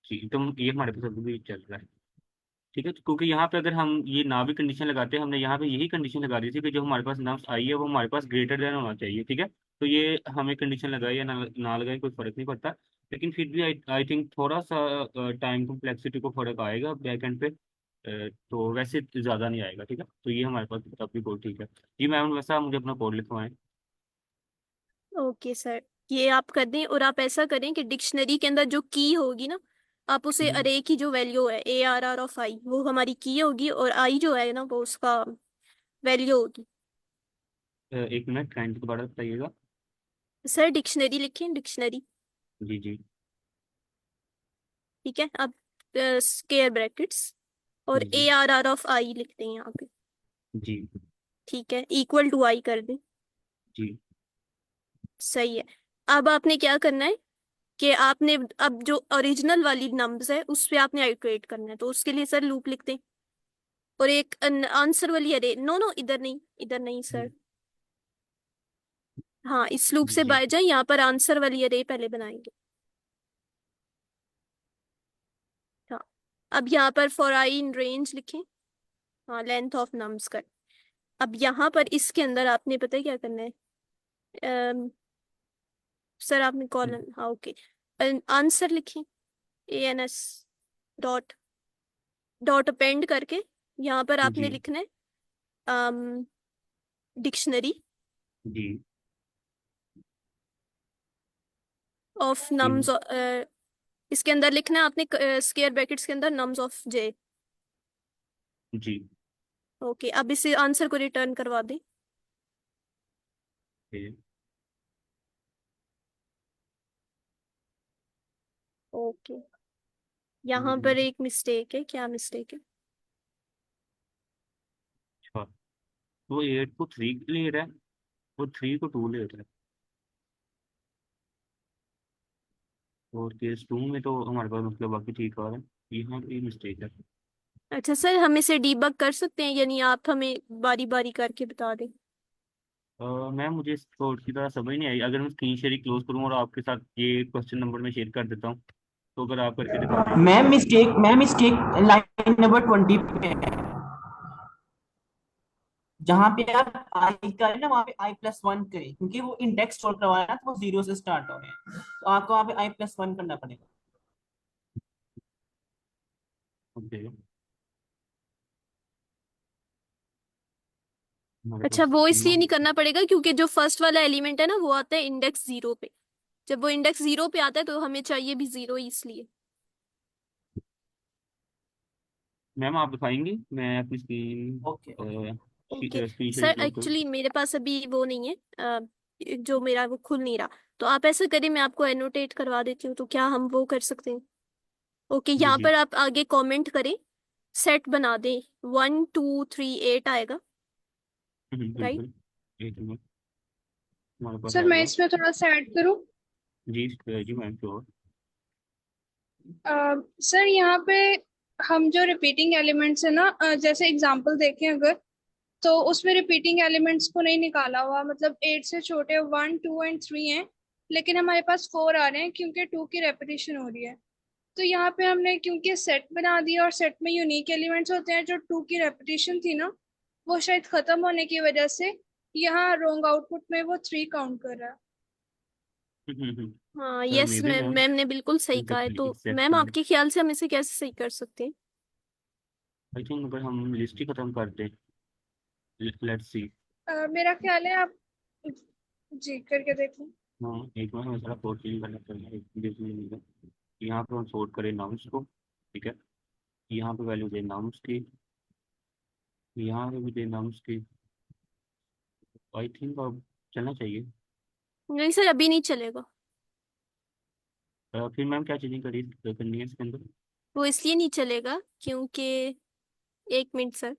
जी तो ये हमारे पास अभी भी चल रहा है, ठीक है। तो क्योंकि यहाँ पे अगर हम ये ना भी कंडीशन लगाते हैं, हमने यहाँ पे यही कंडीशन लगा दी थी कि जो हमारे पास नम्स आई है वो हमारे पास ग्रेटर देन होना चाहिए, ठीक है। तो ये हमें कंडीशन लगाए या ना लगाए कोई फर्क नहीं पड़ता, लेकिन फिर भी आई थिंक थोड़ा सा टाइम कॉम्प्लेक्सिटी को फर्क आएगा बैक एंड पे। तो वैसे ज़्यादा नहीं आएगा, ठीक है। तो ये हमारे पास तब भी कोड ठीक है। जी मैम, वैसा आप मुझे अपना कोड लिखवाएं। ओके सर, ये आप कर दें, और आप ऐसा करें कि डिक्शनरी के अंदर जो की होगी ना, आप उसे हम्म, अरे की जो वैल्यू है ARR ऑफ आई, वो हमारी की होगी, और आई जो है ना वो उसका वैल्यू होगी। एक मिनट, काइंड दोबारा बताइएगा। सर डिक्शनरी लिखें, डिक्शनरी। जी जी ठीक है, अब स्क्वायर ब्रैकेट्स और जी जी ARR ऑफ आई लिखते हैं यहाँ पे। जी ठीक है, इक्वल टू आई कर दें। जी सही है। अब आपने क्या करना है कि आपने अब जो ओरिजिनल वाली नंबर्स है उस पे आपने आइटरेट करना है, तो उसके लिए सर लूप लिखते हैं, और एक आंसर वाली अरे, नो नो इधर नहीं, इधर नहीं सर। हाँ, इस लूप से जी बाहर जाए, यहाँ पर आंसर वाली अरे पहले बनाएंगे। हाँ, अब यहाँ पर फॉर आई इन रेंज लिखें। हाँ, लेंथ ऑफ नम्स कर। अब यहाँ पर इसके अंदर आपने पता है क्या करना है? सर आपने कॉलन, हाँ ओके, आंसर लिखें, ANS डॉट डॉट अपेंड करके यहाँ पर आपने जी लिखना है डिक्शनरी जी ऑफ जी नम्स, इसके अंदर लिखना है आपने स्क्वायर ब्रैकेट्स के अंदर नम्स ऑफ जे। जी ओके, अब इसे आंसर को रिटर्न करवा दें। जी। ओके, यहाँ पर एक मिस्टेक है, क्या मिस्टेक है? अच्छा, वो 8 को 3 ले रहा है, वो 3 को 2 ले रहा है, और केस 2 में तो हमारे पास मतलब बाकी ठीक आ रहा है। यहाँ पे मिस्टेक है। अच्छा सर, हम इसे डीबग कर सकते हैं, यानी आप हमें बारी बारी करके बता दें। मैम, मुझे इस कोड की तरह समझ नहीं आई। अगर मैं स्क्रीन शेयरिंग क्लोज करूँ और आपके साथ ये क्वेश्चन नंबर में शेयर कर देता हूँ, तो अगर आप करके दिखा दें। मैम मिस्टेक लाइन नंबर 20 पे है। जहाँ पे आप आई करें ना वहाँ पे I+1 करें, क्योंकि वो इंडेक्स स्टोर करवाया ना तो वो 0 से स्टार्ट हो रहे हैं, तो आपको वहाँ पे I+1 करना पड़ेगा। ओके, हमारे अच्छा, पास वो नो। इसलिए नहीं करना पड़ेगा क्योंकि जो फर्स्ट वाला एलिमेंट है ना वो आता है इंडेक्स 0 पे। जब वो इंडेक्स 0 पे आता है तो हमें चाहिए भी 0 ही, इसलिए। मैम आप दिखाएंगी, मैं अपनी screen okay okay screen sir sharing close करूँ। एक्चुअली मेरे पास अभी वो नहीं है, जो मेरा वो खुल नहीं रहा, तो आप ऐसा करें, मैं आपको एनोटेट करवा देती हूँ, तो क्या हम वो कर सकते हैं? ओके, जी यहाँ जी। पर आप आगे कमेंट करें, सेट बना दें, 1 2 3 8 आएगा, राइट? बिल्कुल, एक मिनट, हमारे पास सर आ मैं गया। इसमें थोड़ा सा ऐड करूँ। जी जी मैम, श्योर। सर यहाँ पे हम जो रिपीटिंग एलिमेंट्स है ना, जैसे एग्जांपल देखें अगर, तो उसमें रिपीटिंग एलिमेंट्स को नहीं निकाला हुआ, मतलब 8 से छोटे 1 2 एंड 3 हैं, लेकिन हमारे पास 4 आ रहे हैं क्योंकि 2 की रेपिटेशन हो रही है। तो यहाँ पे हमने क्योंकि सेट बना दिया और सेट में यूनिक एलिमेंट्स होते हैं, जो 2 की रेपिटेशन थी ना वो शायद खत्म होने की वजह से यहाँ रॉन्ग आउटपुट में वो 3 काउंट कर रहा है। हाँ सर यस मेरे मैम, मैम मैम ने बिल्कुल सही कहा है। तो मैम एग्जैक्टली आपके ख्याल से हम इसे कैसे सही कर सकते हैं? आई थिंक अगर हम लिस्ट ही खत्म कर दें, लेट्स सी। मेरा ख्याल है आप जी करके देख लें। हाँ एक बार हमें सारा कोड चेंज करना चाहिए यहाँ पे हम सॉर्ट करें नाउन्स को, ठीक है। यहाँ पे वैल्यू दे नाउन्स की, यहाँ पे भी दे नाउन्स की। आई थिंक अब चलना चाहिए। नहीं सर, अभी नहीं चलेगा। फिर मैम क्या चीज़ें करनी है इसके अंदर? वो इसलिए नहीं चलेगा क्योंकि, एक मिनट सर।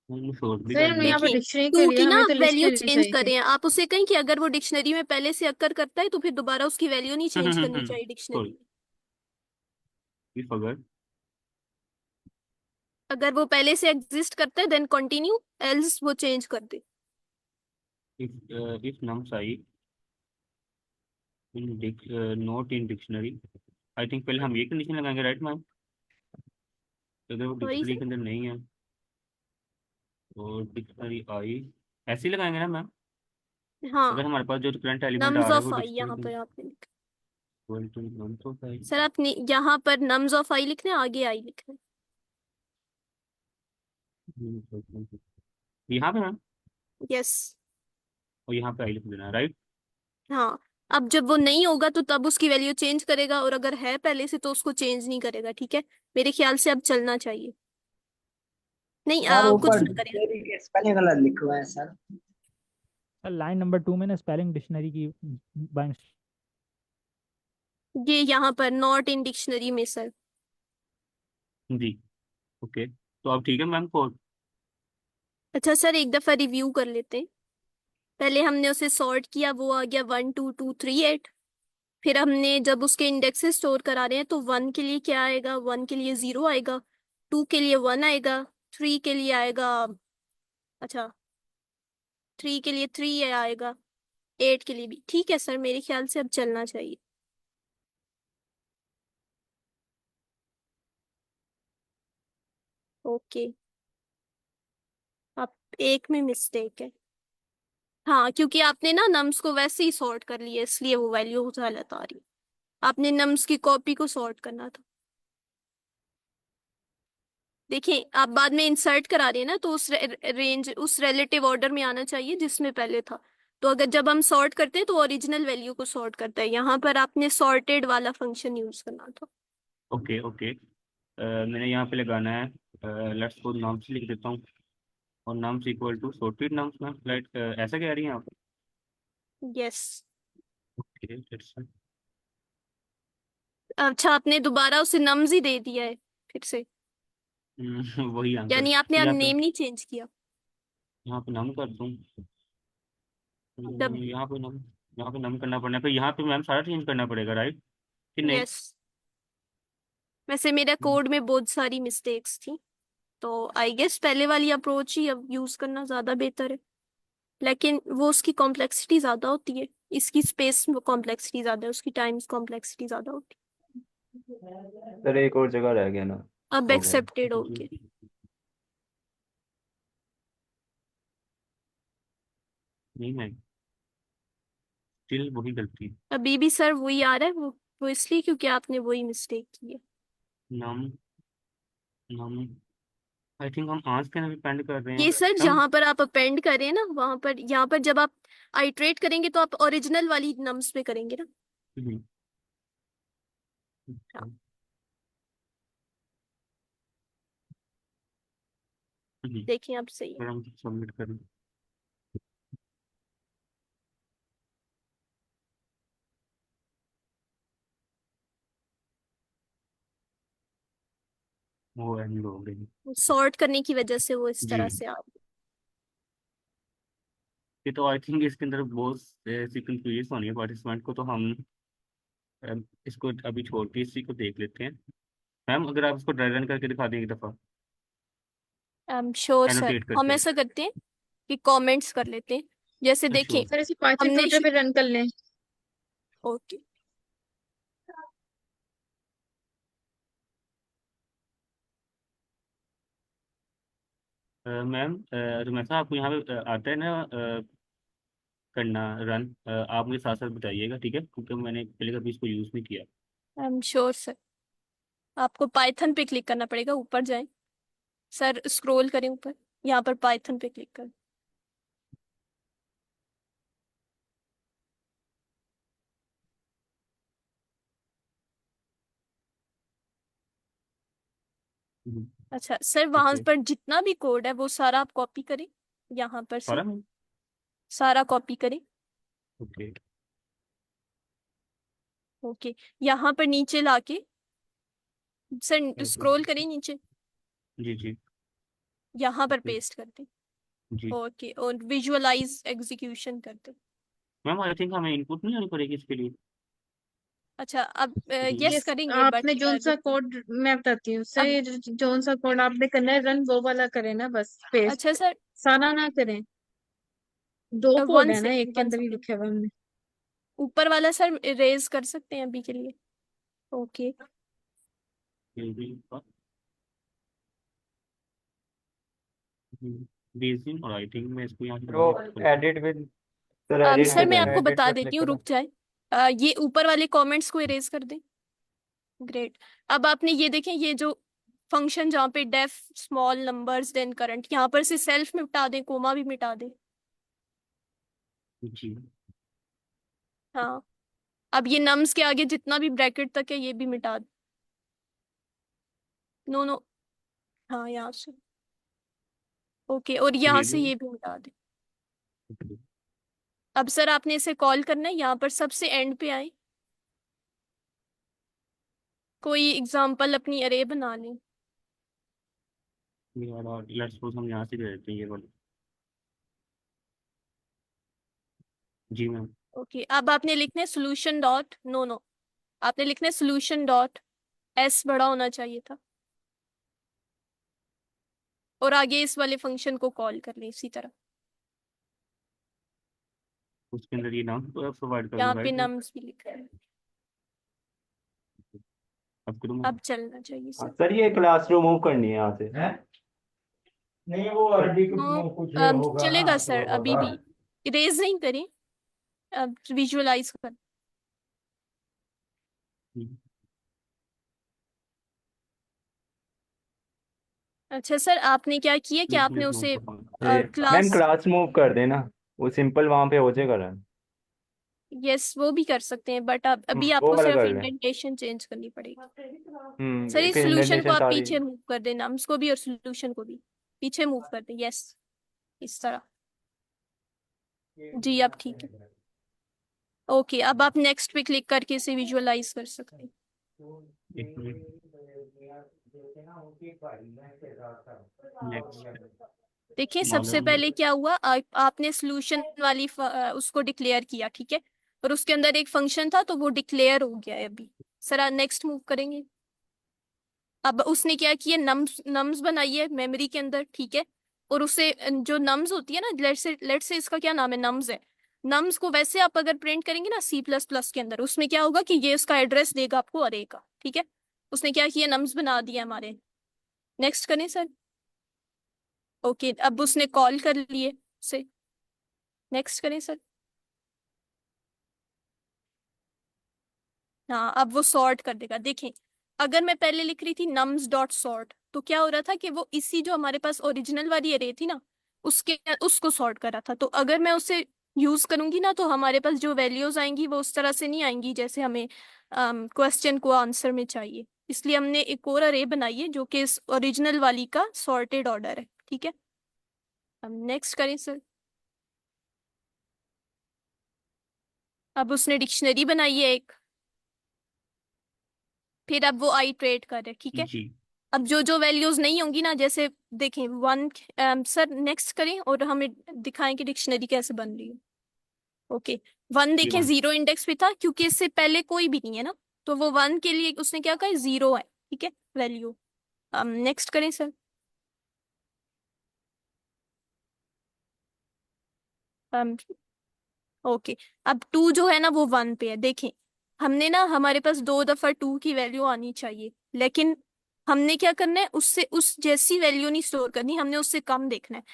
हमने सॉर्ट भी सर कर हमने लिया। यहाँ पर देखिए डिक्शनरी टू करी की है, ना हमें तो लिस्ट वैल्यू लेनी चेंज चाहिए कर थी। रहे हैं। आप उसे कहें कि अगर वो डिक्शनरी में पहले से अक्कर करता है तो फिर दोबारा उसकी वैल्यू नहीं चेंज करनी चाहिए डिक्शनरी सॉरी, में। इफ अगर अगर वो पहले से एग्जिस्ट करता है देन कंटिन्यू, एल्स वो चेंज कर दे। If nums i in not in dictionary, I think पहले हम ये कंडीशन लगाएंगे, राइट मैम? अगर वो सॉरी डिक्शनरी सर। के अंदर नहीं है और डिक्शनरी आई, ऐसे ही लगाएंगे ना मैम? हाँ, अगर हमारे पास जो करंट एलिमेंट आ नम्स रहा है वो ऑफ आई डिक्शनरी यहाँ के पर आपने लिखा। अंदर, सर आपने यहाँ पर नम्स ऑफ आई लिखना है, आगे आई लिखना है। यहाँ पे मैम, यस। और यहाँ पे आई लिख देना, राइट? हाँ, अब जब वो नहीं होगा तो तब उसकी वैल्यू चेंज करेगा, और अगर है पहले से तो उसको चेंज नहीं करेगा। ठीक है, मेरे ख्याल से अब चलना चाहिए। नहीं सर कुछ ऊपर ना करें। डिक्शनरी के स्पेलिंग गलत लिखा हुआ है सर। सर लाइन नंबर 2 में ना स्पेलिंग डिक्शनरी की बाइंड। ये यहाँ पर नॉट इन डिक्शनरी में सर। जी ओके, तो अब ठीक है मैम कोड। अच्छा सर, एक दफा रिव्यू कर लेते हैं। पहले हमने उसे सॉर्ट किया, वो आ गया 12238। फिर हमने जब उसके इंडेक्सेस स्टोर करा रहे हैं तो 1 के लिए क्या आएगा? 1 के लिए 0 आएगा, 2 के लिए 1 आएगा, 3 के लिए आएगा, अच्छा 3 के लिए 3 आएगा, 8 के लिए भी। ठीक है सर, मेरे ख्याल से अब चलना चाहिए। ओके, अब एक में मिस्टेक है। हाँ, क्योंकि आपने ना नम्स को वैसे ही सॉर्ट कर लिया, इसलिए वो वैल्यू गलत आ रही है। आपने नम्स की कॉपी को सॉर्ट करना था। देखिए आप बाद में इंसर्ट करा रहे हैं ना, तो उस रेंज, उस रिलेटिव ऑर्डर में आना चाहिए जिसमें पहले था। तो अगर जब हम सॉर्ट करते हैं तो ओरिजिनल वैल्यू को सॉर्ट करता है। यहाँ पर आपने सॉर्टेड वाला फंक्शन यूज करना था। ओके ओके, मैंने यहाँ पे लगाना है, लेट्स को नाम से लिख देता हूँ, और नाम से equal to sorted nums ma'am, right? ऐसा कह रही हैं आप? यस। ओके लेट्स, अच्छा, आपने दोबारा उसे नम्स ही दे दिया है फिर से, वही आंसर। यानी आपने अब यहाँ पे, नेम नहीं चेंज किया। यहाँ पे नाम कर दूँ, तब यहाँ पे नाम करना पड़ना है, फिर यहाँ पे मैम सारा चेंज करना पड़ेगा, राइट कि नहीं? यस, वैसे मेरा कोड में बहुत सारी मिस्टेक्स थी, तो आई गेस पहले वाली अप्रोच ही अब यूज करना ज्यादा बेहतर है। लेकिन वो उसकी कॉम्प्लेक्सिटी ज्यादा होती है, इसकी स्पेस कॉम्प्लेक्सिटी ज्यादा है, उसकी टाइम्स कॉम्प्लेक्सिटी ज्यादा होती सर एक और जगह रह गया ना, है। अब हो गया। एक्सेप्टेड हो गया। नहीं मैम, स्टिल वही गलती है। अभी भी सर वही आ रहा है, वो इसलिए क्योंकि आपने वही मिस्टेक की है। नाम, नाम, आई थिंक हम आज के ना डिपेंड कर रहे हैं ये सर हम। जहां पर आप अपेंड करें ना, वहां पर, यहाँ पर जब आप आइट्रेट करेंगे तो आप ओरिजिनल वाली नम्स पे करेंगे ना। हम्म, हाँ, देखिए आप सही है। अगर हम सबमिट करें, वो एंड हो गई। सॉर्ट करने की वजह से वो इस जी, तरह से आ रही ये तो आई थिंक इसके अंदर बहुत सी कंफ्यूजन होनी है पार्टिसिपेंट को, तो हम इसको अभी छोड़ के इसी को देख लेते हैं। मैम अगर आप इसको ड्राई रन करके दिखा दें एक दफ़ा, है। श्योर सर, एनोटेट हम करके। ऐसा करते हैं कि कमेंट्स कर लेते हैं। जैसे देखें श्योर। सर इसे पाइथन हमने ट्यूटर पे रन कर लें। ओके, मैम रुमैसा आपको यहाँ पे आता है ना करना रन? आप मुझे साथ साथ बताइएगा, ठीक है, क्योंकि मैंने पहले कभी इसको यूज़ नहीं किया। I am sure sir. आपको पाइथन पे क्लिक करना पड़ेगा, ऊपर जाएं सर, स्क्रॉल करें ऊपर, यहाँ पर पाइथन पे क्लिक करें। अच्छा सर, वहां ओके। पर जितना भी कोड है वो सारा आप कॉपी करें यहाँ पर से, सारा मैम? सारा कॉपी करें। ओके। ओके, यहाँ पर नीचे लाके सर स्क्रॉल करें नीचे, जी जी यहाँ पर ओके पेस्ट कर दें। जी। ओके, और विजुअलाइज एग्जीक्यूशन कर दें। मैम आई थिंक हमें इनपुट नहीं आनी पड़ेगी इसके लिए। अच्छा, अब जी यस यस, करेंगे आपने बट जोन सा कोड मैं बताती हूँ सर, अब ये जोन सा कोड आपने करना है रन, वो वाला करें ना, बस पेस्ट, अच्छा सर, सारा ना करें। दो कोड वन है ना, एक सेकेंड के वन अंदर ही सेकेंड, लिखा हुआ हमने। ऊपर वाला सर इरेज कर सकते हैं अभी के लिए। ओके, बेसिन, और आई थिंक मैं इसको यहाँ वो पे edit with, sir edit sir with मैं है। आपको एडिट बता पे क्लिक देती हूँ, करो। रुक जाए। ये ऊपर वाले कमेंट्स को इरेज कर दें। ग्रेट। अब आपने ये देखें, ये जो फंक्शन जहाँ पे def small numbers than current, यहाँ पर से सेल्फ मिटा दें, कोमा भी मिटा दें। जी। हाँ, अब ये नम्स के आगे जितना भी ब्रैकेट तक है ये भी मिटा दें। नो नो, हाँ यहाँ से। ओके, और यहाँ ये से भी। ये भी मिटा दें। अब सर आपने इसे कॉल करना है, यहाँ पर सबसे एंड पे आए, कोई एग्जाम्पल अपनी अरे बना लें। और लेट्स सपोज हम यहाँ से ले लेते हैं ये वाला। जी मैम। ओके, अब आपने लिखना है सोल्यूशन डॉट, नो नो, आपने लिखना है सोल्यूशन डॉट एस, बड़ा होना चाहिए था, और आगे इस वाले फंक्शन को कॉल कर लें इसी तरह। उसके अंदर ये नाम प्रोवाइड कर दूँ, यहाँ पे राइट? नम्स भी लिखा है। अब करूँ मैं? अब चलना चाहिए सर। सर ये क्लास मूव करनी है यहाँ से। नहीं वो अरबी तो कुछ होगा ना चलेगा सर, तो अभी होगा। भी इरेज नहीं करें, अब विजुअलाइज कर। अच्छा सर, आपने क्या किया कि आपने उसे मैम क्लास, क्लास मूव कर देना, वो सिंपल वहां पे हो जाएगा रन। यस वो भी कर सकते हैं, बट अब अभी वो आपको वाला सिर्फ कर लें। इंडेंटेशन चेंज करनी पड़ेगी। सर इस फिर सोल्यूशन को इंडेंटेशन आप सारी। पीछे मूव कर दें, नम्स को भी और सोल्यूशन को भी पीछे मूव कर दें, यस इस तरह। जी अब ठीक है। ओके, अब आप नेक्स्ट पे क्लिक करके इसे विजुअलाइज कर सकते हैं। एक मिनट। नेक्स्ट देखिए सबसे मॉडल। पहले क्या हुआ, आपने सोल्यूशन वाली उसको डिक्लेयर किया, ठीक है, और उसके अंदर एक फंक्शन था तो वो डिक्लेयर हो गया है अभी। सर नेक्स्ट मूव करेंगे। अब उसने क्या किया, नम्स नम्स बनाई है मेमोरी के अंदर, ठीक है, और उसे जो नम्स होती है ना, लेट से इसका क्या नाम है, नम्स है। नम्स को वैसे आप अगर प्रिंट करेंगे ना सी प्लस प्लस के अंदर, उसमें क्या होगा कि ये उसका एड्रेस देगा आपको अरे का, ठीक है। उसने क्या किया, नम्स बना दिया हमारे। नेक्स्ट करें सर। ओके, अब उसने कॉल कर लिए से, नेक्स्ट करें सर। हाँ, अब वो सॉर्ट कर देगा। देखें, अगर मैं पहले लिख रही थी नम्स डॉट सॉर्ट, तो क्या हो रहा था कि वो इसी जो हमारे पास ओरिजिनल वाली अरे थी ना, उसके उसको सॉर्ट कर रहा था। तो अगर मैं उसे यूज करूंगी ना, तो हमारे पास जो वैल्यूज आएंगी वो उस तरह से नहीं आएंगी जैसे हमें क्वेश्चन को आंसर में चाहिए। इसलिए हमने एक और अरे बनाई है जो कि इस ओरिजिनल वाली का सॉर्टेड ऑर्डर है, ठीक है। अब नेक्स्ट करें सर। अब उसने डिक्शनरी बनाई है एक, फिर अब वो आइट्रेट कर रहे, ठीक है। जी अब जो जो वैल्यूज नहीं होंगी ना, जैसे देखें वन, सर नेक्स्ट करें और हमें दिखाएं कि डिक्शनरी कैसे बन रही है। ओके, वन जी देखें मैम। जीरो इंडेक्स पे था क्योंकि इससे पहले कोई भी नहीं है ना, तो वो वन के लिए उसने क्या कहा, जीरो है, ठीक है वैल्यू। नेक्स्ट करें सर। ओके, अब टू जो है ना वो वन पे है। देखें, हमने ना, हमारे पास दो दफा टू की वैल्यू आनी चाहिए, लेकिन हमने क्या करना है, उससे उस जैसी वैल्यू नहीं स्टोर करनी, हमने उससे कम देखना है।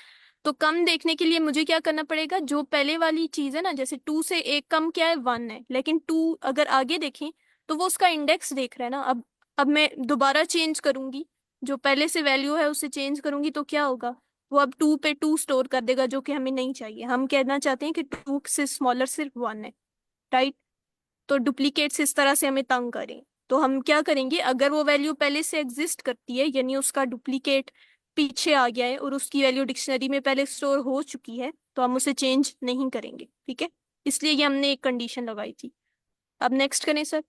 तो कम देखने के लिए मुझे क्या करना पड़ेगा, जो पहले वाली चीज है ना, जैसे 2 से 1 कम क्या है, 1 है, लेकिन 2 अगर आगे देखें तो वो उसका इंडेक्स देख रहा है ना। अब मैं दोबारा चेंज करूंगी, जो पहले से वैल्यू है उसे चेंज करूंगी तो क्या होगा, वो अब 2 पे 2 स्टोर कर देगा, जो कि हमें नहीं चाहिए। हम कहना चाहते हैं कि 2 से स्मॉलर सिर्फ 1 है, राइट। तो डुप्लीकेट्स इस तरह से हमें तंग करें, तो हम क्या करेंगे, अगर वो वैल्यू पहले से एग्जिस्ट करती है, यानी उसका डुप्लीकेट पीछे आ गया है और उसकी वैल्यू डिक्शनरी में पहले स्टोर हो चुकी है, तो हम उसे चेंज नहीं करेंगे, ठीक है। इसलिए ये हमने एक कंडीशन लगाई थी। अब नेक्स्ट करें सर।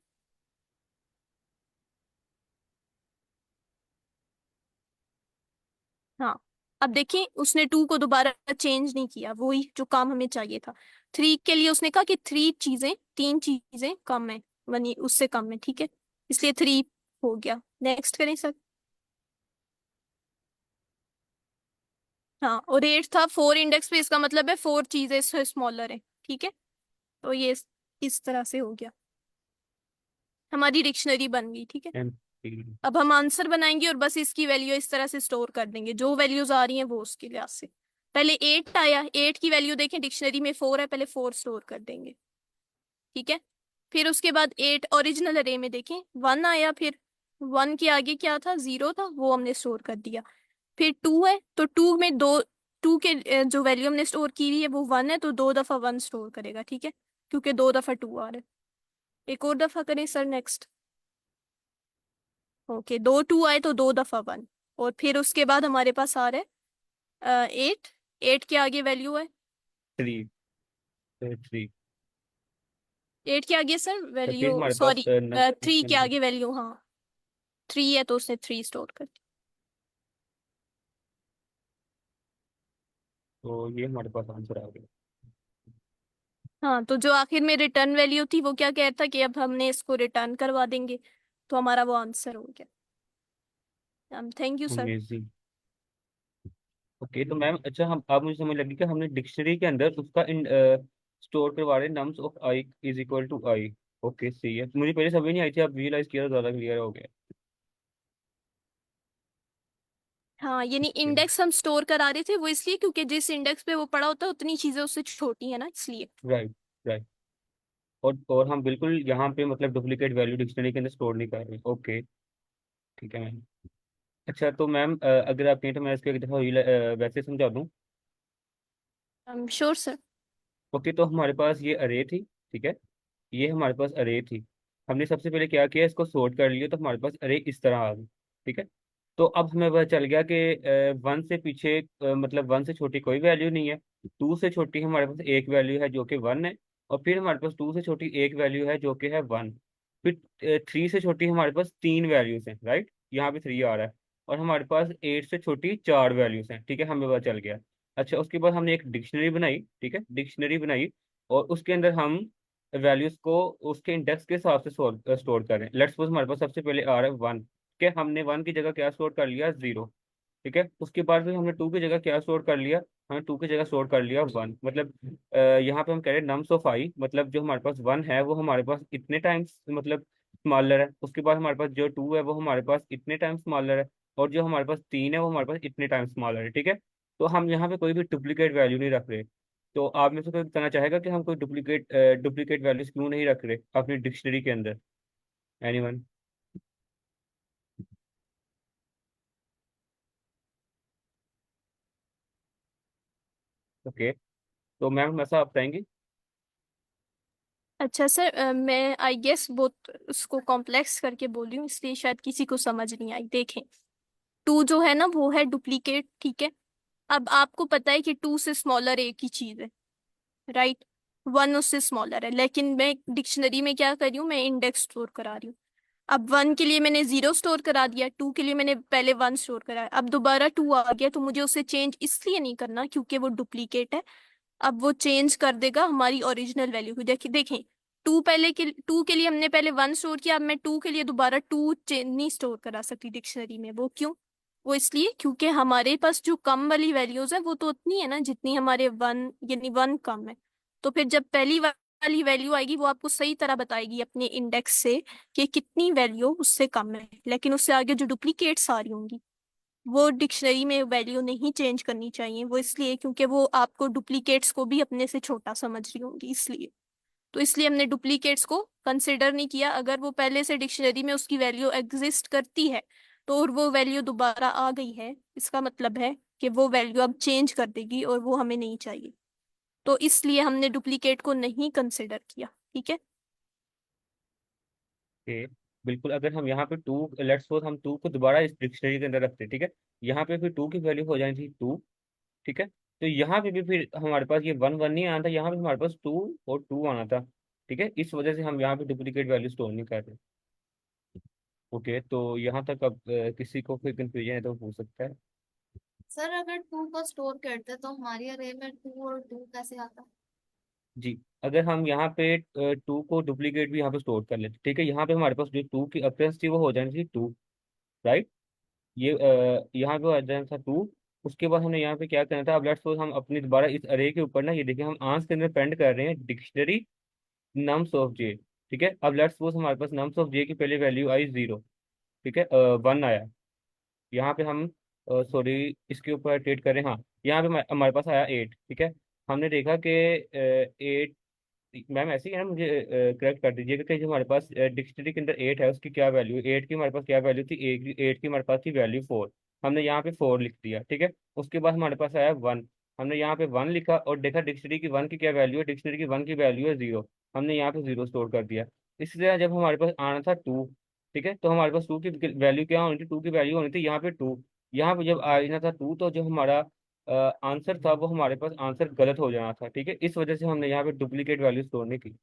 हाँ, अब देखिए उसने 2 को दोबारा चेंज नहीं किया, वही जो काम हमें चाहिए था। 3 के लिए उसने कहा कि 3 चीजें कम है, वनी उससे कम है, ठीक है, इसलिए 3 हो गया। नेक्स्ट करें सर। हाँ, और 8 था 4 इंडेक्स पे, इसका मतलब है 4 चीजें स्मॉलर है, ठीक है। तो ये इस तरह से हो गया, हमारी डिक्शनरी बन गई, ठीक है। अब हम आंसर बनाएंगे और बस इसकी वैल्यू इस तरह से स्टोर कर देंगे, जो वैल्यूज आ रही हैं वो उसके लिहाज से। पहले 8 आया, 8 की वैल्यू देखें डिक्शनरी में 4 है, पहले 4 स्टोर कर देंगे, ठीक है। फिर उसके बाद 8 ओरिजिनल अरे में देखें 1 आया, फिर 1 के आगे क्या था, 0 था, वो हमने स्टोर कर दिया। फिर 2 है, तो 2 में दो 2 के जो वैल्यू हमने स्टोर की हुई है वो 1 है, तो 2 दफा 1 स्टोर करेगा, ठीक है, क्योंकि 2 दफा 2 आ रहा है। एक और दफा करें सर, नेक्स्ट। ओके, 2 2 आए तो 2 दफा 1, और फिर उसके बाद हमारे पास आ रहा है 8। 8 के आगे वैल्यू है 3 3। 8 के आगे सर तो फिर वैल्यू, हमारे पास सॉरी 3 के आगे वैल्यू, हाँ 3 है तो उसने 3 स्टोर कर दिया। तो ये हमारे पास आंसर आ गया। हाँ, तो जो आखिर में रिटर्न वैल्यू थी वो क्या कहता कि अब हमने इसको रिटर्न करवा देंगे, तो हमारा वो आंसर हो गया। Thank you sir. Amazing. Okay तो मैम अच्छा, हम आप मुझे समझ लगी कि हमने डिक्शनरी के अंदर उसका स्टोर करवा रहे nums of I is equal to I. Okay सही है, मुझे पहले समझ नहीं आई थी, आप विजुलाइज किया तो ज़्यादा क्लियर हो गया। हाँ, यानी इंडेक्स हम स्टोर करा रहे थे वो इसलिए क्योंकि जिस इंडेक्स पे वो पड़ा होता है उतनी चीजें उससे छोटी है ना, इसलिए। Right right. और हम बिल्कुल यहाँ पे मतलब डुप्लीकेट वैल्यू डिक्शनरी के अंदर स्टोर नहीं कर रहे। ओके ठीक है मैम। अच्छा तो मैम अगर आप कहें तो मैं इसको एक दफ़ा वैसे समझा दूँ। Sure sir. ओके तो हमारे पास ये अरे थी, ठीक है, ये हमारे पास अरे थी। हमने सबसे पहले क्या किया, इसको सॉर्ट कर लिया, तो हमारे पास अरे इस तरह आ गई, ठीक है। तो अब हमें पता चल गया कि 1 से पीछे मतलब 1 से छोटी कोई वैल्यू नहीं है। 2 से छोटी हमारे पास एक वैल्यू है जो कि 1 है, और फिर हमारे पास 2 से छोटी एक वैल्यू है जो कि है 1। फिर 3 से छोटी हमारे पास 3 वैल्यूज हैं, राइट, यहाँ पे 3 आ रहा है। और हमारे पास 8 से छोटी 4 वैल्यूज हैं, ठीक है, हमें पता चल गया। अच्छा उसके बाद हमने एक डिक्शनरी बनाई, ठीक है, डिक्शनरी बनाई, और उसके अंदर हम वैल्यूज को उसके इंडेक्स के हिसाब से स्टोर करें। लेट्स सपोज हमारे पास सबसे पहले आ रहा है 1, के हमने 1 की जगह क्या स्टोर कर लिया, 0, ठीक है। उसके बाद फिर हमने 2 की जगह क्या स्टोर कर लिया, हमने 2 की जगह स्टोर कर लिया 1। मतलब यहाँ पे हम कह रहे हैं नम्स ऑफ आई, मतलब जो हमारे पास 1 है वो हमारे पास इतने टाइम्स मतलब स्मॉलर है, उसके बाद हमारे पास जो 2 है वो हमारे पास इतने टाइम्स स्मॉलर है, और जो हमारे पास 3 है वो हमारे पास इतने टाइम्स स्मॉलर है, ठीक है। तो हम यहाँ पे कोई भी डुप्लीकेट वैल्यू नहीं रख रहे। तो आप में से कोई बताना चाहेगा कि हम कोई डुप्लीकेट वैल्यूज क्यों नहीं रख रहे अपनी डिक्शनरी के अंदर? एनीवन? ओके तो मैम ऐसा आप बताएंगे? अच्छा सर, मैं आई गेस बहुत उसको कॉम्प्लेक्स करके बोली हूँ, इसलिए शायद किसी को समझ नहीं आई। देखें, 2 जो है ना वो है डुप्लीकेट, ठीक है। अब आपको पता है कि 2 से स्मॉलर एक ही चीज है, राइट। 1 उससे स्मॉलर है, लेकिन मैं डिक्शनरी में क्या कर रही हूँ, मैं इंडेक्स स्टोर करा रही हूँ। अब 1 के लिए मैंने 0 स्टोर करा दिया, 2 के लिए मैंने पहले 1 स्टोर कराया, अब दोबारा 2 आ गया, तो मुझे उसे चेंज इसलिए नहीं करना क्योंकि वो डुप्लीकेट है। अब वो चेंज कर देगा हमारी ओरिजिनल वैल्यू को। देखिए देखें, 2 के लिए हमने पहले 1 स्टोर किया, अब मैं 2 के लिए दोबारा 2 नहीं स्टोर करा सकती डिक्शनरी में। वो क्यों? वो इसलिए क्योंकि हमारे पास जो कम वाली वैल्यूज है वो तो उतनी है ना जितनी हमारे 1, यानी 1 कम है। तो फिर जब पहली वाली वैल्यू आएगी वो आपको सही तरह बताएगी अपने इंडेक्स से कि कितनी वैल्यू उससे कम है, लेकिन उससे आगे जो डुप्लीकेट्स आ रही होंगी वो डिक्शनरी में वैल्यू नहीं चेंज करनी चाहिए। वो इसलिए क्योंकि वो आपको डुप्लीकेट्स को भी अपने से छोटा समझ रही होंगी, इसलिए। तो इसलिए हमने डुप्लीकेट्स को कंसिडर नहीं किया। अगर वो पहले से डिक्शनरी में उसकी वैल्यू एग्जिस्ट करती है तो और वो वैल्यू दोबारा आ गई है, इसका मतलब है कि वो वैल्यू अब चेंज कर देगी और वो हमें नहीं चाहिए। तो इसलिए हमने डुप्लीकेट को नहीं कंसिडर किया। ठीक है। ओके, बिल्कुल। अगर हम यहाँ पे टू, लेट्स सपोज हम टू को दोबारा इस डिक्शनरी के अंदर रखते हैं, ठीक है, यहाँ पे फिर टू की वैल्यू हो जानी थी टू, ठीक है। तो यहाँ पे भी फिर हमारे पास ये वन वन नहीं आना था, यहाँ पे हमारे पास टू और टू आना था, ठीक है। इस वजह से हम यहाँ पे डुप्लीकेट वैल्यू स्टोर नहीं कर रहे। ओके, तो यहाँ तक अब किसी को कोई कंफ्यूजन है तो पूछ सकता है। सर अगर 2 को स्टोर करते तो हमारी अरे में 2 और 2 कैसे आता? जी, अगर हम यहाँ पे टू को डुप्लीकेट भी यहाँ पे स्टोर कर लेते, ठीक है, यहाँ पे हमारे पास जो टू की अक्रेंस थी वो हो जानी थी टू, राइट। ये यहाँ पे आ जाना था टू। उसके बाद हमने यहाँ पे क्या करना था, अब लेट्स सपोज हम अपनी दोबारा इस अरे के ऊपर ना, ये देखिए हम आंसर के अंदर पेंड कर रहे हैं डिक्शनरी नम्स ऑफ जे, ठीक है। अब लेट्स सपोज हमारे पास नम्स ऑफ जे की पहले वैल्यू आई जीरो, ठीक है, वन आया। यहाँ पे हम सॉरी इसके ऊपर ट्रेड करें, हाँ, यहाँ पे हमारे पास आया एट, ठीक है। हमने देखा कि एट, मैम ऐसे ही है ना, मुझे करेक्ट कर दीजिएगा कि जो हमारे पास डिक्शनरी के अंदर एट है उसकी क्या वैल्यू, एट की हमारे पास क्या वैल्यू थी, एट की हमारे पास थी वैल्यू फोर। हमने यहाँ पे फोर लिख दिया, ठीक है। उसके बाद हमारे पास आया वन, हमने यहाँ पे वन लिखा और देखा डिक्शनरी की वन की क्या वैल्यू है, डिक्शनरी की वन की वैल्यू है जीरो। हमने यहाँ पे जीरो स्टोर कर दिया। इसलिए जब हमारे पास आना था टू, ठीक है, तो हमारे पास टू की वैल्यू क्या होनी थी, टू की वैल्यू होनी थी यहाँ पे टू। यहाँ पे जब आना था टू तो जो हमारा आंसर था वो हमारे पास आंसर गलत हो जाना था, ठीक है। इस वजह से हमने यहाँ पे डुप्लीकेट वैल्यू स्टोर नहीं की।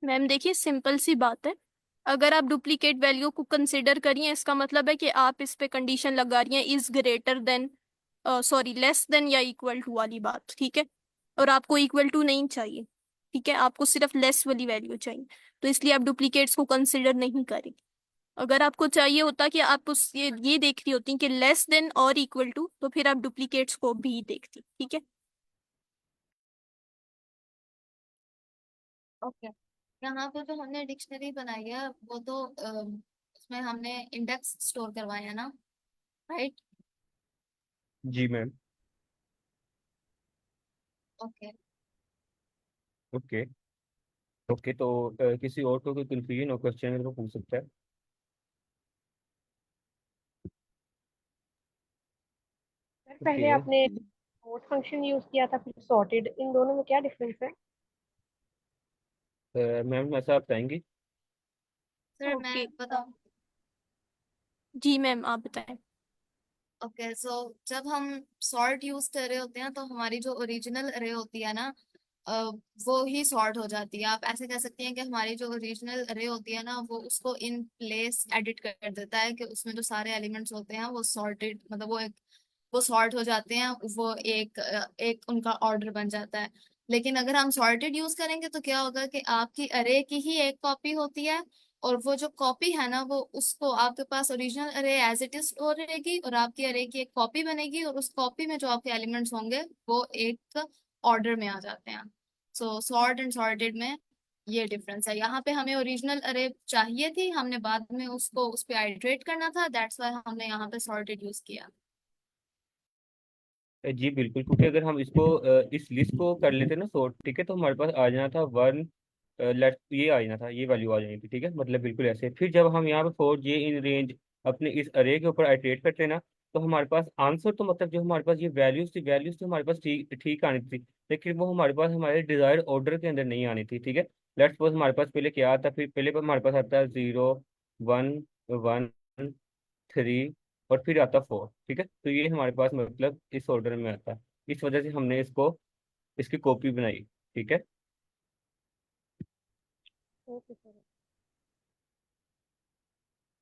मैम देखिए, सिंपल सी बात है। अगर आप डुप्लीकेट वैल्यू को कंसिडर करिए, इसका मतलब है कि आप इस पे कंडीशन लगा रही हैं is greater than, sorry, less than या इक्वल टू वाली बात, ठीक है। और आपको इक्वल टू नहीं चाहिए, ठीक है, आपको सिर्फ लेस वाली वैल्यू चाहिए। तो इसलिए आप डुप्लीकेट्स को कंसिडर नहीं करेंगे। अगर आपको चाहिए होता कि आप उस ये देख रही होती कि लेस देन और इक्वल टू, तो फिर आप डुप्लीकेट्स को भी देखती। ठीक है। ओके, यहाँ पे जो हमने डिक्शनरी बनाई है वो तो उसमें हमने इंडेक्स स्टोर करवाया ना, राइट? जी मैम। ओके। ओके। ओके, तो किसी और को कोई कंफ्यूजन हो क्वेश्चन है तो पूछ सकता है। Sir okay. पहले आपने सॉर्ट फंक्शन यूज किया था फिर सॉर्टेड, इन दोनों में क्या डिफरेंस है? मैम ऐसा आप बताएंगी? सर मैं ओके। बताऊँ? जी मैम, आप बताएं। ओके, सो जब हम सॉर्ट यूज कर रहे होते हैं तो हमारी जो ओरिजिनल अरे होती है ना, अ, वो ही सॉर्ट हो जाती है। आप ऐसे कह सकते हैं कि हमारी जो ओरिजिनल अरे होती है ना वो उसको इन प्लेस एडिट कर देता है कि उसमें जो सारे एलिमेंट्स होते हैं वो सॉर्टेड, मतलब वो सॉर्ट हो जाते हैं, वो एक उनका ऑर्डर बन जाता है। लेकिन अगर हम सॉर्टेड यूज करेंगे तो क्या होगा कि आपकी अरे की ही एक कॉपी होती है, और वो जो कॉपी है ना वो उसको आपके पास ओरिजिनल अरे एज इट इज स्टोर रहेगी, और आपकी अरे की एक कॉपी बनेगी, और उस कॉपी में जो आपके एलिमेंट्स होंगे वो एक ऑर्डर में आ जाते हैं। सो सॉर्ट एंड सॉर्टेड में ये डिफरेंस है। यहाँ पे हमें ओरिजिनल अरे चाहिए थी, हमने बाद में उसको उस पर आइटरेट करना था, दैट्स वाई हमने यहाँ पे सॉर्टेड यूज किया। जी बिल्कुल, क्योंकि अगर हम इसको इस लिस्ट को कर लेते ना सॉर्ट, ठीक है, तो हमारे पास आ जाना था वन, लेट ये आ जाना था, ये वैल्यू आ जानी थी, ठीक है, मतलब बिल्कुल ऐसे। फिर जब हम यहाँ पे फोर जे इन रेंज अपने इस अरे के ऊपर आइटरेट करते हैं ना, तो हमारे पास आंसर तो मतलब जो हमारे पास ये वैल्यूज थी हमारे पास ठीक ठीक आनी थी, लेकिन वो हमारे पास हमारे डिजायर्ड ऑर्डर के अंदर नहीं आनी थी, ठीक है। लेट्स सपोज हमारे पास पहले क्या आता, फिर पहले हमारे पास आता है जीरो, वन, वन, थ्री, और फिर आता फोर, ठीक है। तो ये हमारे पास मतलब इस ऑर्डर में आता है। इस वजह से हमने इसको इसकी कॉपी बनाई, ठीक है। Okay sir.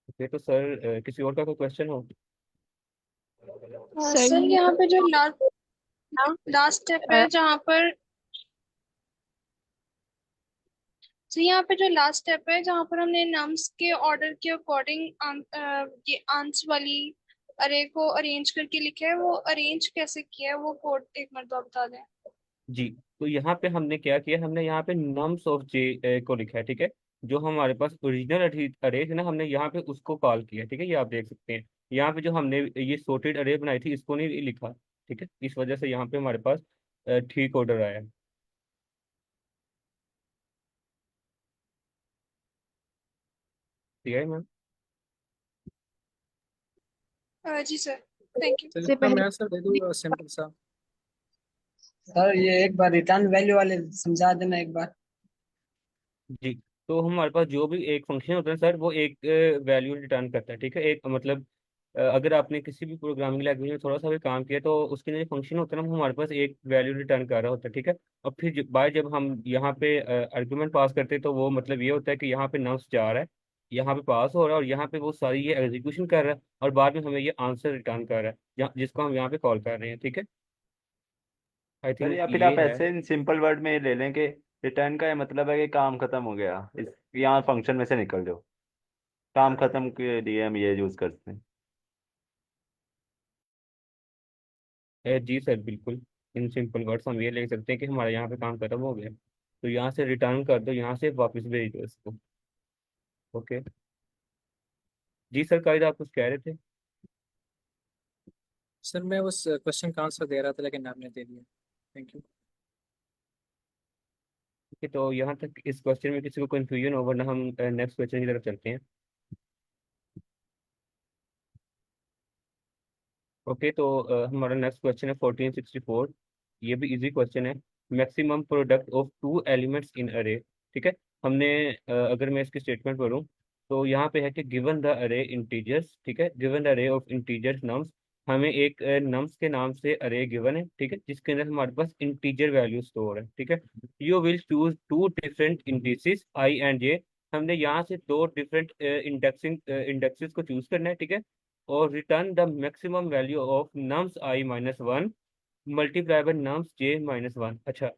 ओके, तो सर किसी और का कोई क्वेश्चन हो? सर यहाँ पे जो लास्ट स्टेप है जहाँ पर, तो यहाँ पे जो लास्ट स्टेप है जहाँ पर हमने नम्स के ऑर्डर के अकॉर्डिंग ये आंस वाली अरे को अरेंज करके लिखा है, वो अरेंज कैसे किया है वो कोड एक मरतबा बता दें। जी। तो यहाँ पे हमने क्या किया, हमने यहाँ पे नम्स ऑफ जे को लिखा है, ठीक है। जो हमारे पास ओरिजिनल अरे है ना, हमने यहाँ पे उसको कॉल किया, ठीक है। ये आप देख सकते हैं, यहाँ पे जो हमने ये सॉर्टेड अरे बनाई थी इसको नहीं लिखा, ठीक है। इस वजह से यहाँ पे हमारे पास ठीक ऑर्डर आया है। ठीक है मैम। जी सर, थैंक यू। चलिए से तो पहले मैं आंसर दे दूँ सिंपल सा। सर ये एक बार रिटर्न वैल्यू वाले समझा देना एक बार। जी। तो हमारे पास जो भी एक फंक्शन होता है सर, वो एक वैल्यू रिटर्न करता है, ठीक है। एक मतलब अगर आपने किसी भी प्रोग्रामिंग लैंग्वेज में थोड़ा सा भी काम किया तो उसके लिए फंक्शन होता है ना, वो हमारे पास एक वैल्यू रिटर्न कर रहा होता है, ठीक है। और फिर बाय जब हम यहाँ पे आर्गुमेंट पास करते हैं तो वो मतलब ये होता है कि यहाँ पे नम्स जा रहा है, यहाँ पे पास हो रहा है, और यहाँ पे वो सारी ये एग्जीक्यूशन कर रहा है, और बाद में हमें ये आंसर रिटर्न कर रहा है जिसको हम यहाँ पे कॉल कर रहे हैं, ठीक है। आई सर थिंक या फिर ये आप है। ऐसे सिंपल वर्ड में ले लें कि रिटर्न का ये मतलब है कि काम खत्म हो गया, इस यहाँ फंक्शन में से निकल जाओ। काम खत्म के लिए हम ये यूज करते हैं। जी सर, बिल्कुल। इन सिंपल वर्ड्स हम ये ले सकते हैं कि हमारा यहाँ पे काम खत्म हो गया, तो यहाँ से रिटर्न कर दो, यहाँ से वापस भेज दो इसको। ओके। जी सर, कायदा आप कुछ कह रहे थे। सर मैं उस क्वेश्चन का आंसर दे रहा था लेकिन आपने दे दिया। Thank you. ओके, तो यहाँ तक इस क्वेश्चन में किसी को कंफ्यूजन हो, वरना हम नेक्स्ट क्वेश्चन की तरफ चलते हैं। ओके, तो हमारा नेक्स्ट क्वेश्चन है 1464। ये भी इजी क्वेश्चन है। Maximum product of two elements in अरे, ठीक है। हमने अगर मैं इसकी स्टेटमेंट पढूं तो यहाँ पे है कि गिवन द अरे इंटीजर्स, ठीक है, गिवन द अरे ऑफ इंटीजर्स नम्स। हमें एक नम्स के नाम से अरे गिवन है, ठीक है, जिसके अंदर हमारे पास इंटीजर वैल्यू स्टोर है, ठीक है। You will choose two different indices i and j. हमने यहाँ से दो डिफरेंट इंडेक्सेस को चूज करना है, ठीक है। और return the maximum value of nums I minus one multiply by nums J minus one. अच्छा,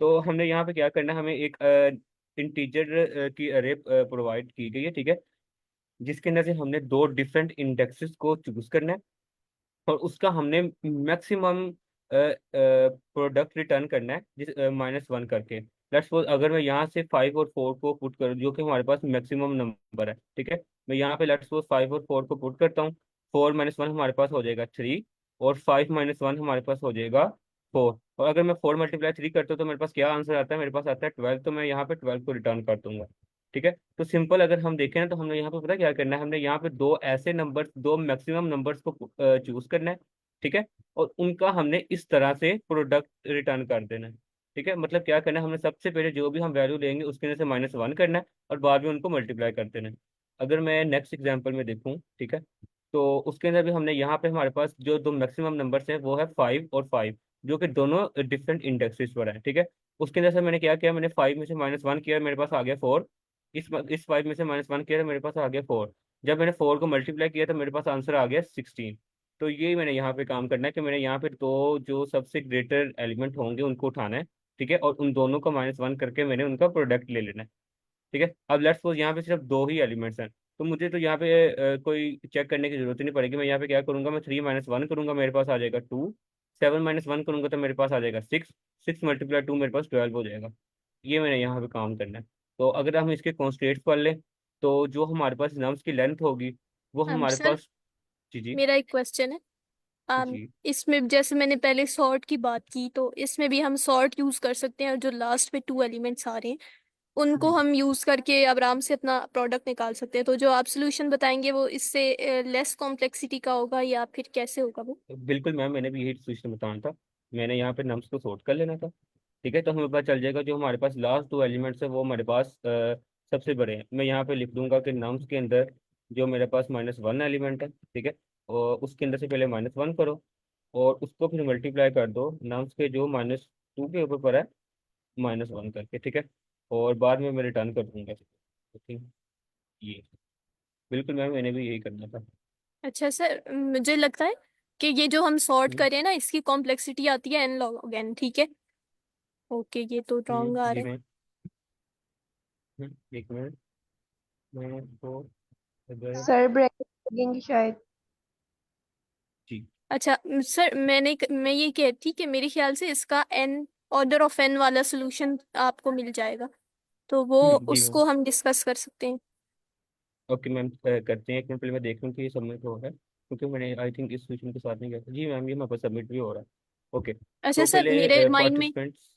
तो हमने यहाँ पे क्या करना है, हमें एक इंटीजर की अरे प्रोवाइड की गई है, ठीक है, जिसके अंदर से हमने दो डिफरेंट इंडेक्सेस को चूज करना है, और उसका हमने मैक्सिमम प्रोडक्ट रिटर्न करना है, जिस माइनस वन करके। लेट्स सपोज अगर मैं यहाँ से 5 और 4 को पुट करूँ, जो कि हमारे पास मैक्सिमम नंबर है, ठीक है। मैं यहाँ पे लेट्स सपोज 5 और 4 को पुट करता हूँ। 4 - 1 हमारे पास हो जाएगा 3, और 5 - 1 हमारे पास हो जाएगा 4। और अगर मैं 4 × 3 करता हूँ तो मेरे पास क्या आंसर आता है, मेरे पास आता है 12। तो मैं यहाँ पे 12 को रिटर्न कर दूंगा, ठीक है। तो सिंपल अगर हम देखें ना, तो हमने यहाँ पे पता क्या करना है, हमने यहाँ पे दो ऐसे नंबर, दो मैक्सिमम नंबर्स को चूज करना है, ठीक है। और उनका हमने इस तरह से प्रोडक्ट रिटर्न कर देना है, ठीक है। मतलब क्या करना है, हमने सबसे पहले जो भी हम वैल्यू लेंगे उसके अंदर से माइनस वन करना है, और बाद में उनको मल्टीप्लाई कर देना है। अगर मैं नेक्स्ट एग्जाम्पल में देखूँ, ठीक है, तो उसके अंदर भी हमने यहाँ पे हमारे पास जो दो मैक्सिमम नंबर्स हैं वो है 5 और 5, जो कि दोनों डिफरेंट इंडेक्सेस पर है, ठीक है। उसके अंदर से मैंने क्या किया, मैंने 5 में से माइनस वन किया, मेरे पास आ गया 4। इस 5 में से माइनस वन किया तो मेरे पास आ गया 4। जब मैंने 4 को मल्टीप्लाई किया तो मेरे पास आंसर आ गया 16। तो यही मैंने यहाँ पे काम करना है कि मैंने यहाँ पे दो जो सबसे ग्रेटर एलिमेंट होंगे उनको उठाना है, ठीक है, और उन दोनों को माइनस वन करके मैंने उनका प्रोडक्ट ले लेना है, ठीक है। अब लेट्स सपोज यहाँ पे सिर्फ दो ही एलिमेंट्स हैं, तो मुझे तो यहाँ पे कोई चेक करने की जरूरत ही नहीं पड़ेगी। मैं यहाँ पे क्या करूंगा, मैं 3 - 1 करूंगा, मेरे पास आ जाएगा 2। 7 - 1 करूंगा तो मेरे पास आ जाएगा 6। 6 × 2 मेरे पास 12 हो जाएगा। ये मैंने यहाँ पे काम करना है। तो अगर हम इसके कॉन्स्टेंट्स पढ़ लें, तो जो हमारे पास नम्स की लेंथ होगी वो हमारे सर, पास। जी जी। मेरा एक क्वेश्चन है। जी इसमें जैसे मैंने पहले सॉर्ट की बात की, तो इसमें भी हम सॉर्ट यूज कर सकते हैं, और जो लास्ट में टू एलिमेंट्स आ रहे हैं उनको जी। हम यूज करके आराम से अपना प्रोडक्ट निकाल सकते हैं। तो जो आप सोल्यूशन बताएंगे वो इससे लेस कॉम्प्लेक्सिटी का होगा, या फिर कैसे होगा वो? बिल्कुल मैम, मैंने भी यही सिस्टम बताना था। मैंने यहाँ पे नम्स को सॉर्ट कर लेना था, ठीक है। तो हमें पता चल जाएगा जो हमारे पास लास्ट दो एलिमेंट्स है वो हमारे पास सबसे बड़े हैं। मैं यहाँ पे लिख दूंगा कि नम्स के अंदर जो मेरे पास -1 एलिमेंट है, ठीक है, और उसके अंदर से पहले -1 करो, और उसको फिर मल्टीप्लाई कर दो नम्स के जो -2 के ऊपर पर है -1 करके, ठीक है। और बाद में मैं रिटर्न कर दूंगा, ठीक है। ये बिल्कुल मैम, मैंने भी यही करना था। अच्छा सर, मुझे लगता है कि ये जो हम सॉर्ट हम्म, करें ना, इसकी कॉम्प्लेक्सिटी आती है n log n, ठीक है। ओके, ये तो रॉन्ग आ जी रहा है। मैम। एक मिनट। मैं तो अगर। सर ब्रैकेट लगेंगे शायद। जी। अच्छा सर, मैं ये कहती कि मेरे ख्याल से इसका n ऑर्डर ऑफ एन वाला सोल्यूशन आपको मिल जाएगा, तो वो जी मैम। उसको हम डिस्कस कर सकते हैं। ओके मैम, करते हैं। एक मिनट पहले मैं देख लूँ कि ये सबमिट हो रहा है, क्योंकि मैंने आई थिंक इस क्वेश्चन के साथ नहीं किया था। जी मैम, ये मेरे पास सबमिट भी हो रहा है। ओके, अच्छा तो सर, पहले पार्टिसिपेंट्स।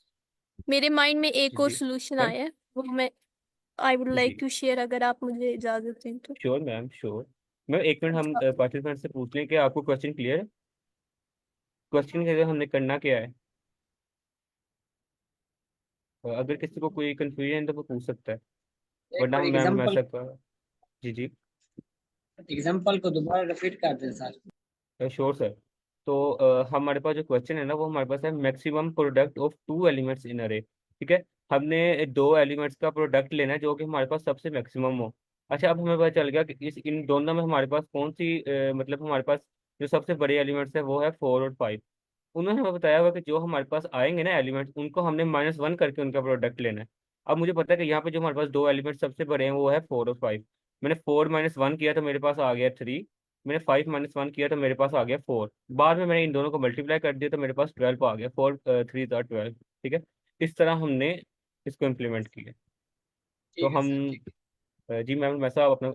मेरे माइंड में जी एक और जी सोल्यूशन मैम। आया है, वो मैं आई वुड लाइक जी टू शेयर, अगर आप मुझे इजाजत दें तो। Sure ma'am, sure. मैम एक मिनट, हम अच्छा, पार्टिसिपेंट से पूछ लें कि आपको क्वेश्चन क्लियर है। क्वेश्चन के लिए हमने करना क्या है? अगर किसी को कोई कंफ्यूजन है तो वो पूछ सकता है, एक वरना बार मैम एग्जांपल वैसा जी जी एग्जांपल को दोबारा रिपीट कर दें सर। Sure sir. तो हमारे पास जो क्वेश्चन है ना, वो हमारे पास है maximum product of two elements in अरे। ठीक है, हमने दो एलिमेंट्स का प्रोडक्ट लेना है जो कि हमारे पास सबसे मैक्सिमम हो। अच्छा, अब हमें पता चल गया कि इस इन दोनों में हमारे पास कौन सी मतलब हमारे पास जो सबसे बड़े एलिमेंट्स है वो है 4 और 5। उन्होंने हमें बताया हुआ कि जो हमारे पास आएंगे ना एलिमेंट्स, उनको हमने -1 करके उनका प्रोडक्ट लेना है। अब मुझे पता है कि यहाँ पे जो हमारे पास दो एलिमेंट्स सबसे बड़े हैं वो है 4 और 5। मैंने 4 - 1 किया तो मेरे पास आ गया 3। मैंने 5 - 1 किया तो मेरे पास आ गया 4। बाद में मैंने इन दोनों को मल्टीप्लाई कर दिया तो मेरे पास 12 आ गया। 4 3 12। ठीक है, इस तरह हमने इसको इम्प्लीमेंट किया। तो ठीक है हम सर, ठीक है। जी मैम, वैसा आप अपना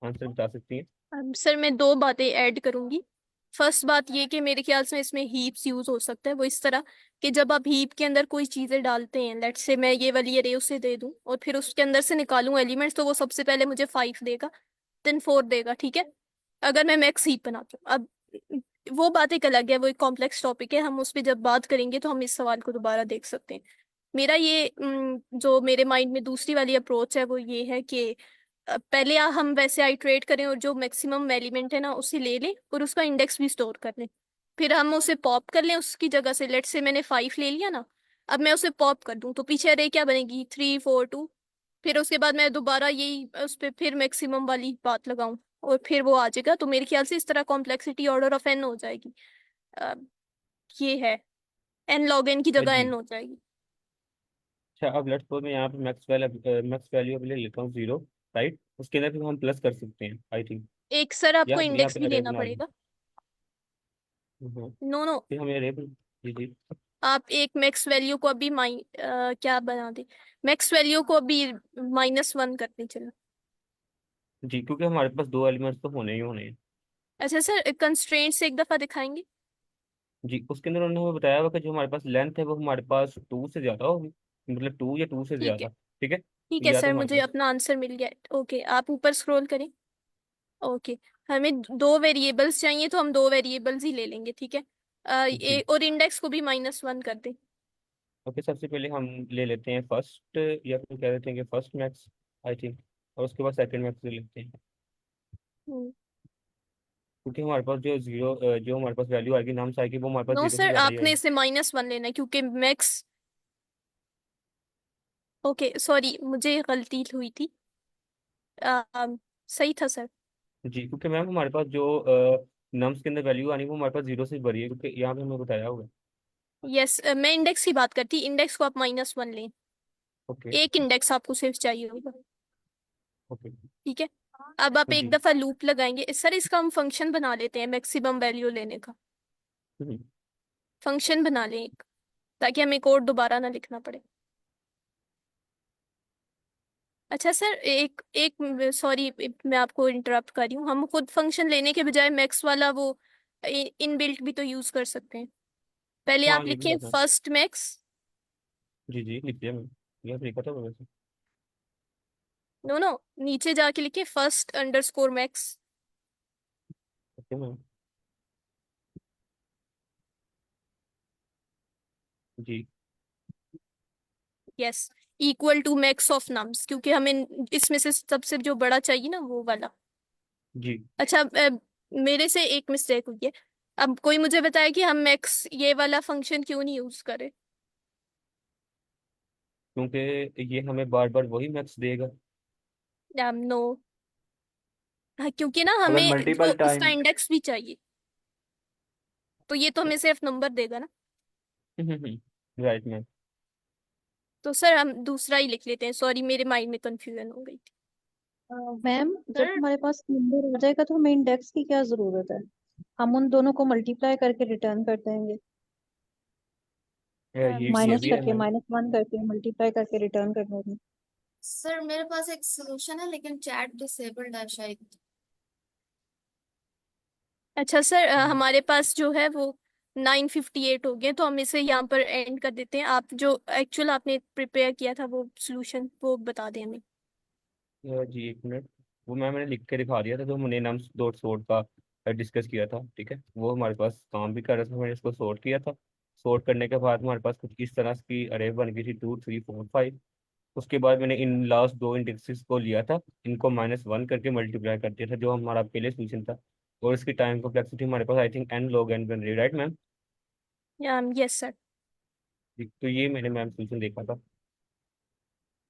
आंसर बता सकती हैं। सर मैं दो बातें ऐड करूंगी। फर्स्ट बात ये कि मेरे ख्याल से इसमें हीप्स यूज हो सकता है, वो इस तरह कि जब आप हीप के अंदर कोई चीजें डालते हैं, लेट्स से मैं ये वाली अरे उसे दे दूं और फिर उसके अंदर से निकालूं एलिमेंट्स, तो वो सबसे पहले मुझे 5 देगा, देन 4 देगा। ठीक है, अगर मैं मैक्स हीप बनाती हूँ। अब वो बात एक अलग है, वो एक कॉम्प्लेक्स टॉपिक है, हम उस पर जब बात करेंगे तो हम इस सवाल को दोबारा देख सकते हैं। मेरा ये जो मेरे माइंड में दूसरी वाली अप्रोच है वो ये है कि पहले हम वैसे आइट्रेट करें और जो मैक्सिमम एलिमेंट है ना उसे ले लें और उसका इंडेक्स भी स्टोर कर लें। फिर हम उसे पॉप कर लें उसकी जगह से, लेट से मैंने 5 ले लिया ना, अब मैं उसे पॉप कर दूं तो पीछे अरे क्या बनेगी, 3 4 2। फिर उसके बाद मैं दोबारा यही उस पर फिर मैक्सिमम वाली बात लगाऊं और फिर वो आ जाएगा। तो मेरे ख्याल से इस तरह कॉम्प्लेक्सिटी ऑर्डर ऑफ एन हो जाएगी। अ, ये है, एन लॉग एन की जगह जी। एन हो जाएगी। अच्छा, अब लेट्स सपोज मैं यहाँ पे मैक्स वैल्यू अभी ले लेता हूँ 0। राइट, उसके अंदर फिर हम प्लस कर सकते हैं आई थिंक। एक सर आपको या यहाँ इंडेक्स पे भी अरे लेना बना दूँ। पड़ेगा। हम्म। नो नो, फिर हमें अरे जी जी आप एक मैक्स वैल्यू को अभी क्या बना दे, मैक्स वैल्यू को अभी -1 करनी चाहिए। जी, क्योंकि हमारे पास दो एलिमेंट्स तो होने ही होने हैं। अच्छा सर, कंस्ट्रेंट्स एक दफा दिखाएंगे। जी, उसके अंदर उन्होंने हमें बताया हुआ कि जो हमारे पास लेंथ है वो हमारे पास 2 से ज़्यादा होगी, मतलब 2 या 2 से ठीक है, ज़्यादा। ठीक है, ठीक है या तो सर, हमारे मुझे पास अपना आंसर मिल गया। ओके, आप ऊपर स्क्रॉल करें। ओके, हमें दो वेरिएबल्स चाहिए तो हम दो वेरिएबल्स ही ले लेंगे। ठीक है, जी। और इंडेक्स को भी -1 कर दें। ओके, सबसे पहले हम ले लेते हैं फर्स्ट, या फिर कह देते हैं कि फर्स्ट मैक्स आई थिंक, और उसके बाद सेकंड मैक्स ले लेते हैं। क्योंकि हमारे पास जो जीरो जो हमारे पास वैल्यू आएगी, नाम से आएगी, वो हमारे पास नो 0 से सर, ज़्यादा ही आपने आएगी। इसे -1 लेना है क्योंकि मैक्स, ओके सॉरी मुझे गलती हुई थी। सही था सर। जी, क्योंकि मैम हमारे पास जो नम्स के अंदर वैल्यू आनी है वो हमारे पास 0 से भरी है, क्योंकि यहाँ पे हमें बताया होगा। यस, मैं इंडेक्स की बात करती, इंडेक्स को आप -1 लें। ओके एक इंडेक्स आपको सिर्फ चाहिए होगा। ओके। ठीक है, अब आप एक जी। दफा लूप लगाएंगे सर, इसका हम फंक्शन बना लेते हैं मैक्सिमम वैल्यू लेने का। हम्म। फंक्शन बना लें एक, ताकि हमें कोड दोबारा ना लिखना पड़े। अच्छा सर, एक एक सॉरी मैं आपको इंटरप्ट कर रही हूँ, हम खुद फंक्शन लेने के बजाय मैक्स वाला वो इनबिल्ट भी तो यूज कर सकते हैं। पहले हाँ, आप ये भी लिखें बात है। First max. जी जी, लिख दिया मैंने, यह तरीका था वैसे। नो नो, नीचे जाके लिखे फर्स्ट_मैक्स। Okay ma'am. जी yes, equal to max of nums, क्योंकि हमें इसमें से सबसे जो बड़ा चाहिए ना वो वाला। जी, अच्छा, मेरे से एक मिस्टेक हुई है। अब कोई मुझे बताए कि हम मैक्स ये वाला फंक्शन क्यों नहीं यूज करें। क्योंकि ये हमें बार बार वही मैक्स देगा। नो, हाँ, क्योंकि ना अगर हमें जो मल्टीपल उसका टाइम इंडेक्स भी चाहिए, तो ये तो हमें सिर्फ नंबर देगा ना। Right ma'am. तो सर हम दूसरा ही लिख लेते हैं, सॉरी मेरे माइंड में कंफ्यूजन हो गई थी। मैम जब सर हमारे पास नंबर हो जाएगा तो हमें इंडेक्स की क्या जरूरत है? हम उन दोनों को मल्टीप्लाई करके रिटर्न कर देंगे। ये माइनस भी है करके मैम। -1 करके मल्टीप्लाई करके रिटर्न करना होगा। सर मेरे पास एक सोल्यूशन है लेकिन चैट डिसेबल्ड है शायद। अच्छा सर, हमारे पास जो है वो 9:58 हो गए, तो हम इसे यहाँ पर एंड कर देते हैं। आप जो एक्चुअल आपने प्रिपेयर किया था वो सोल्यूशन वो बता दें हमें। जी एक मिनट, वो मैंने लिख के दिखा दिया था जो हमने नम्स डॉट सोर्ट का डिस्कस किया था, ठीक है। वो हमारे पास काम भी कर रहा था, मैंने इसको सॉर्ट किया था। सॉर्ट करने के बाद हमारे पास कुछ इस तरह की अरे बन गई थी 2 3 4 5। उसके बाद मैंने इन लास्ट दो इंडेक्सेस को लिया था, इनको -1 करके मल्टीप्लाई कर दिया था, जो हमारा पहले सोल्यूशन था। और इसकी टाइम कॉम्प्लेक्सिटी हमारे पास I think n log n बन रही है, राइट मैम? Yes sir. तो ये मैंने मैम सोल्यूशन देखा था।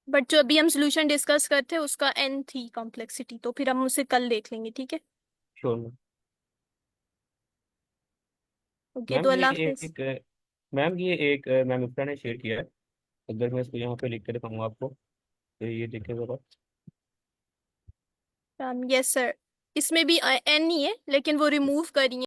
बट जो अभी हम सोल्यूशन डिस्कस करते हैं उसका n थी कॉम्प्लेक्सिटी, तो फिर हम उसे कल देख लेंगे, ठीक है। Sure ma'am. ओके, मैम तो ये अल्लाह हाफिज। एक मैम ये एक मैम इफ्रा ने शेयर किया है, अगर मैं इसको यहाँ पे लिख के दिखाऊंगा आपको, तो ये देखिए जरा। यस सर, इसमें भी n ही है लेकिन वो रिमूव करी है।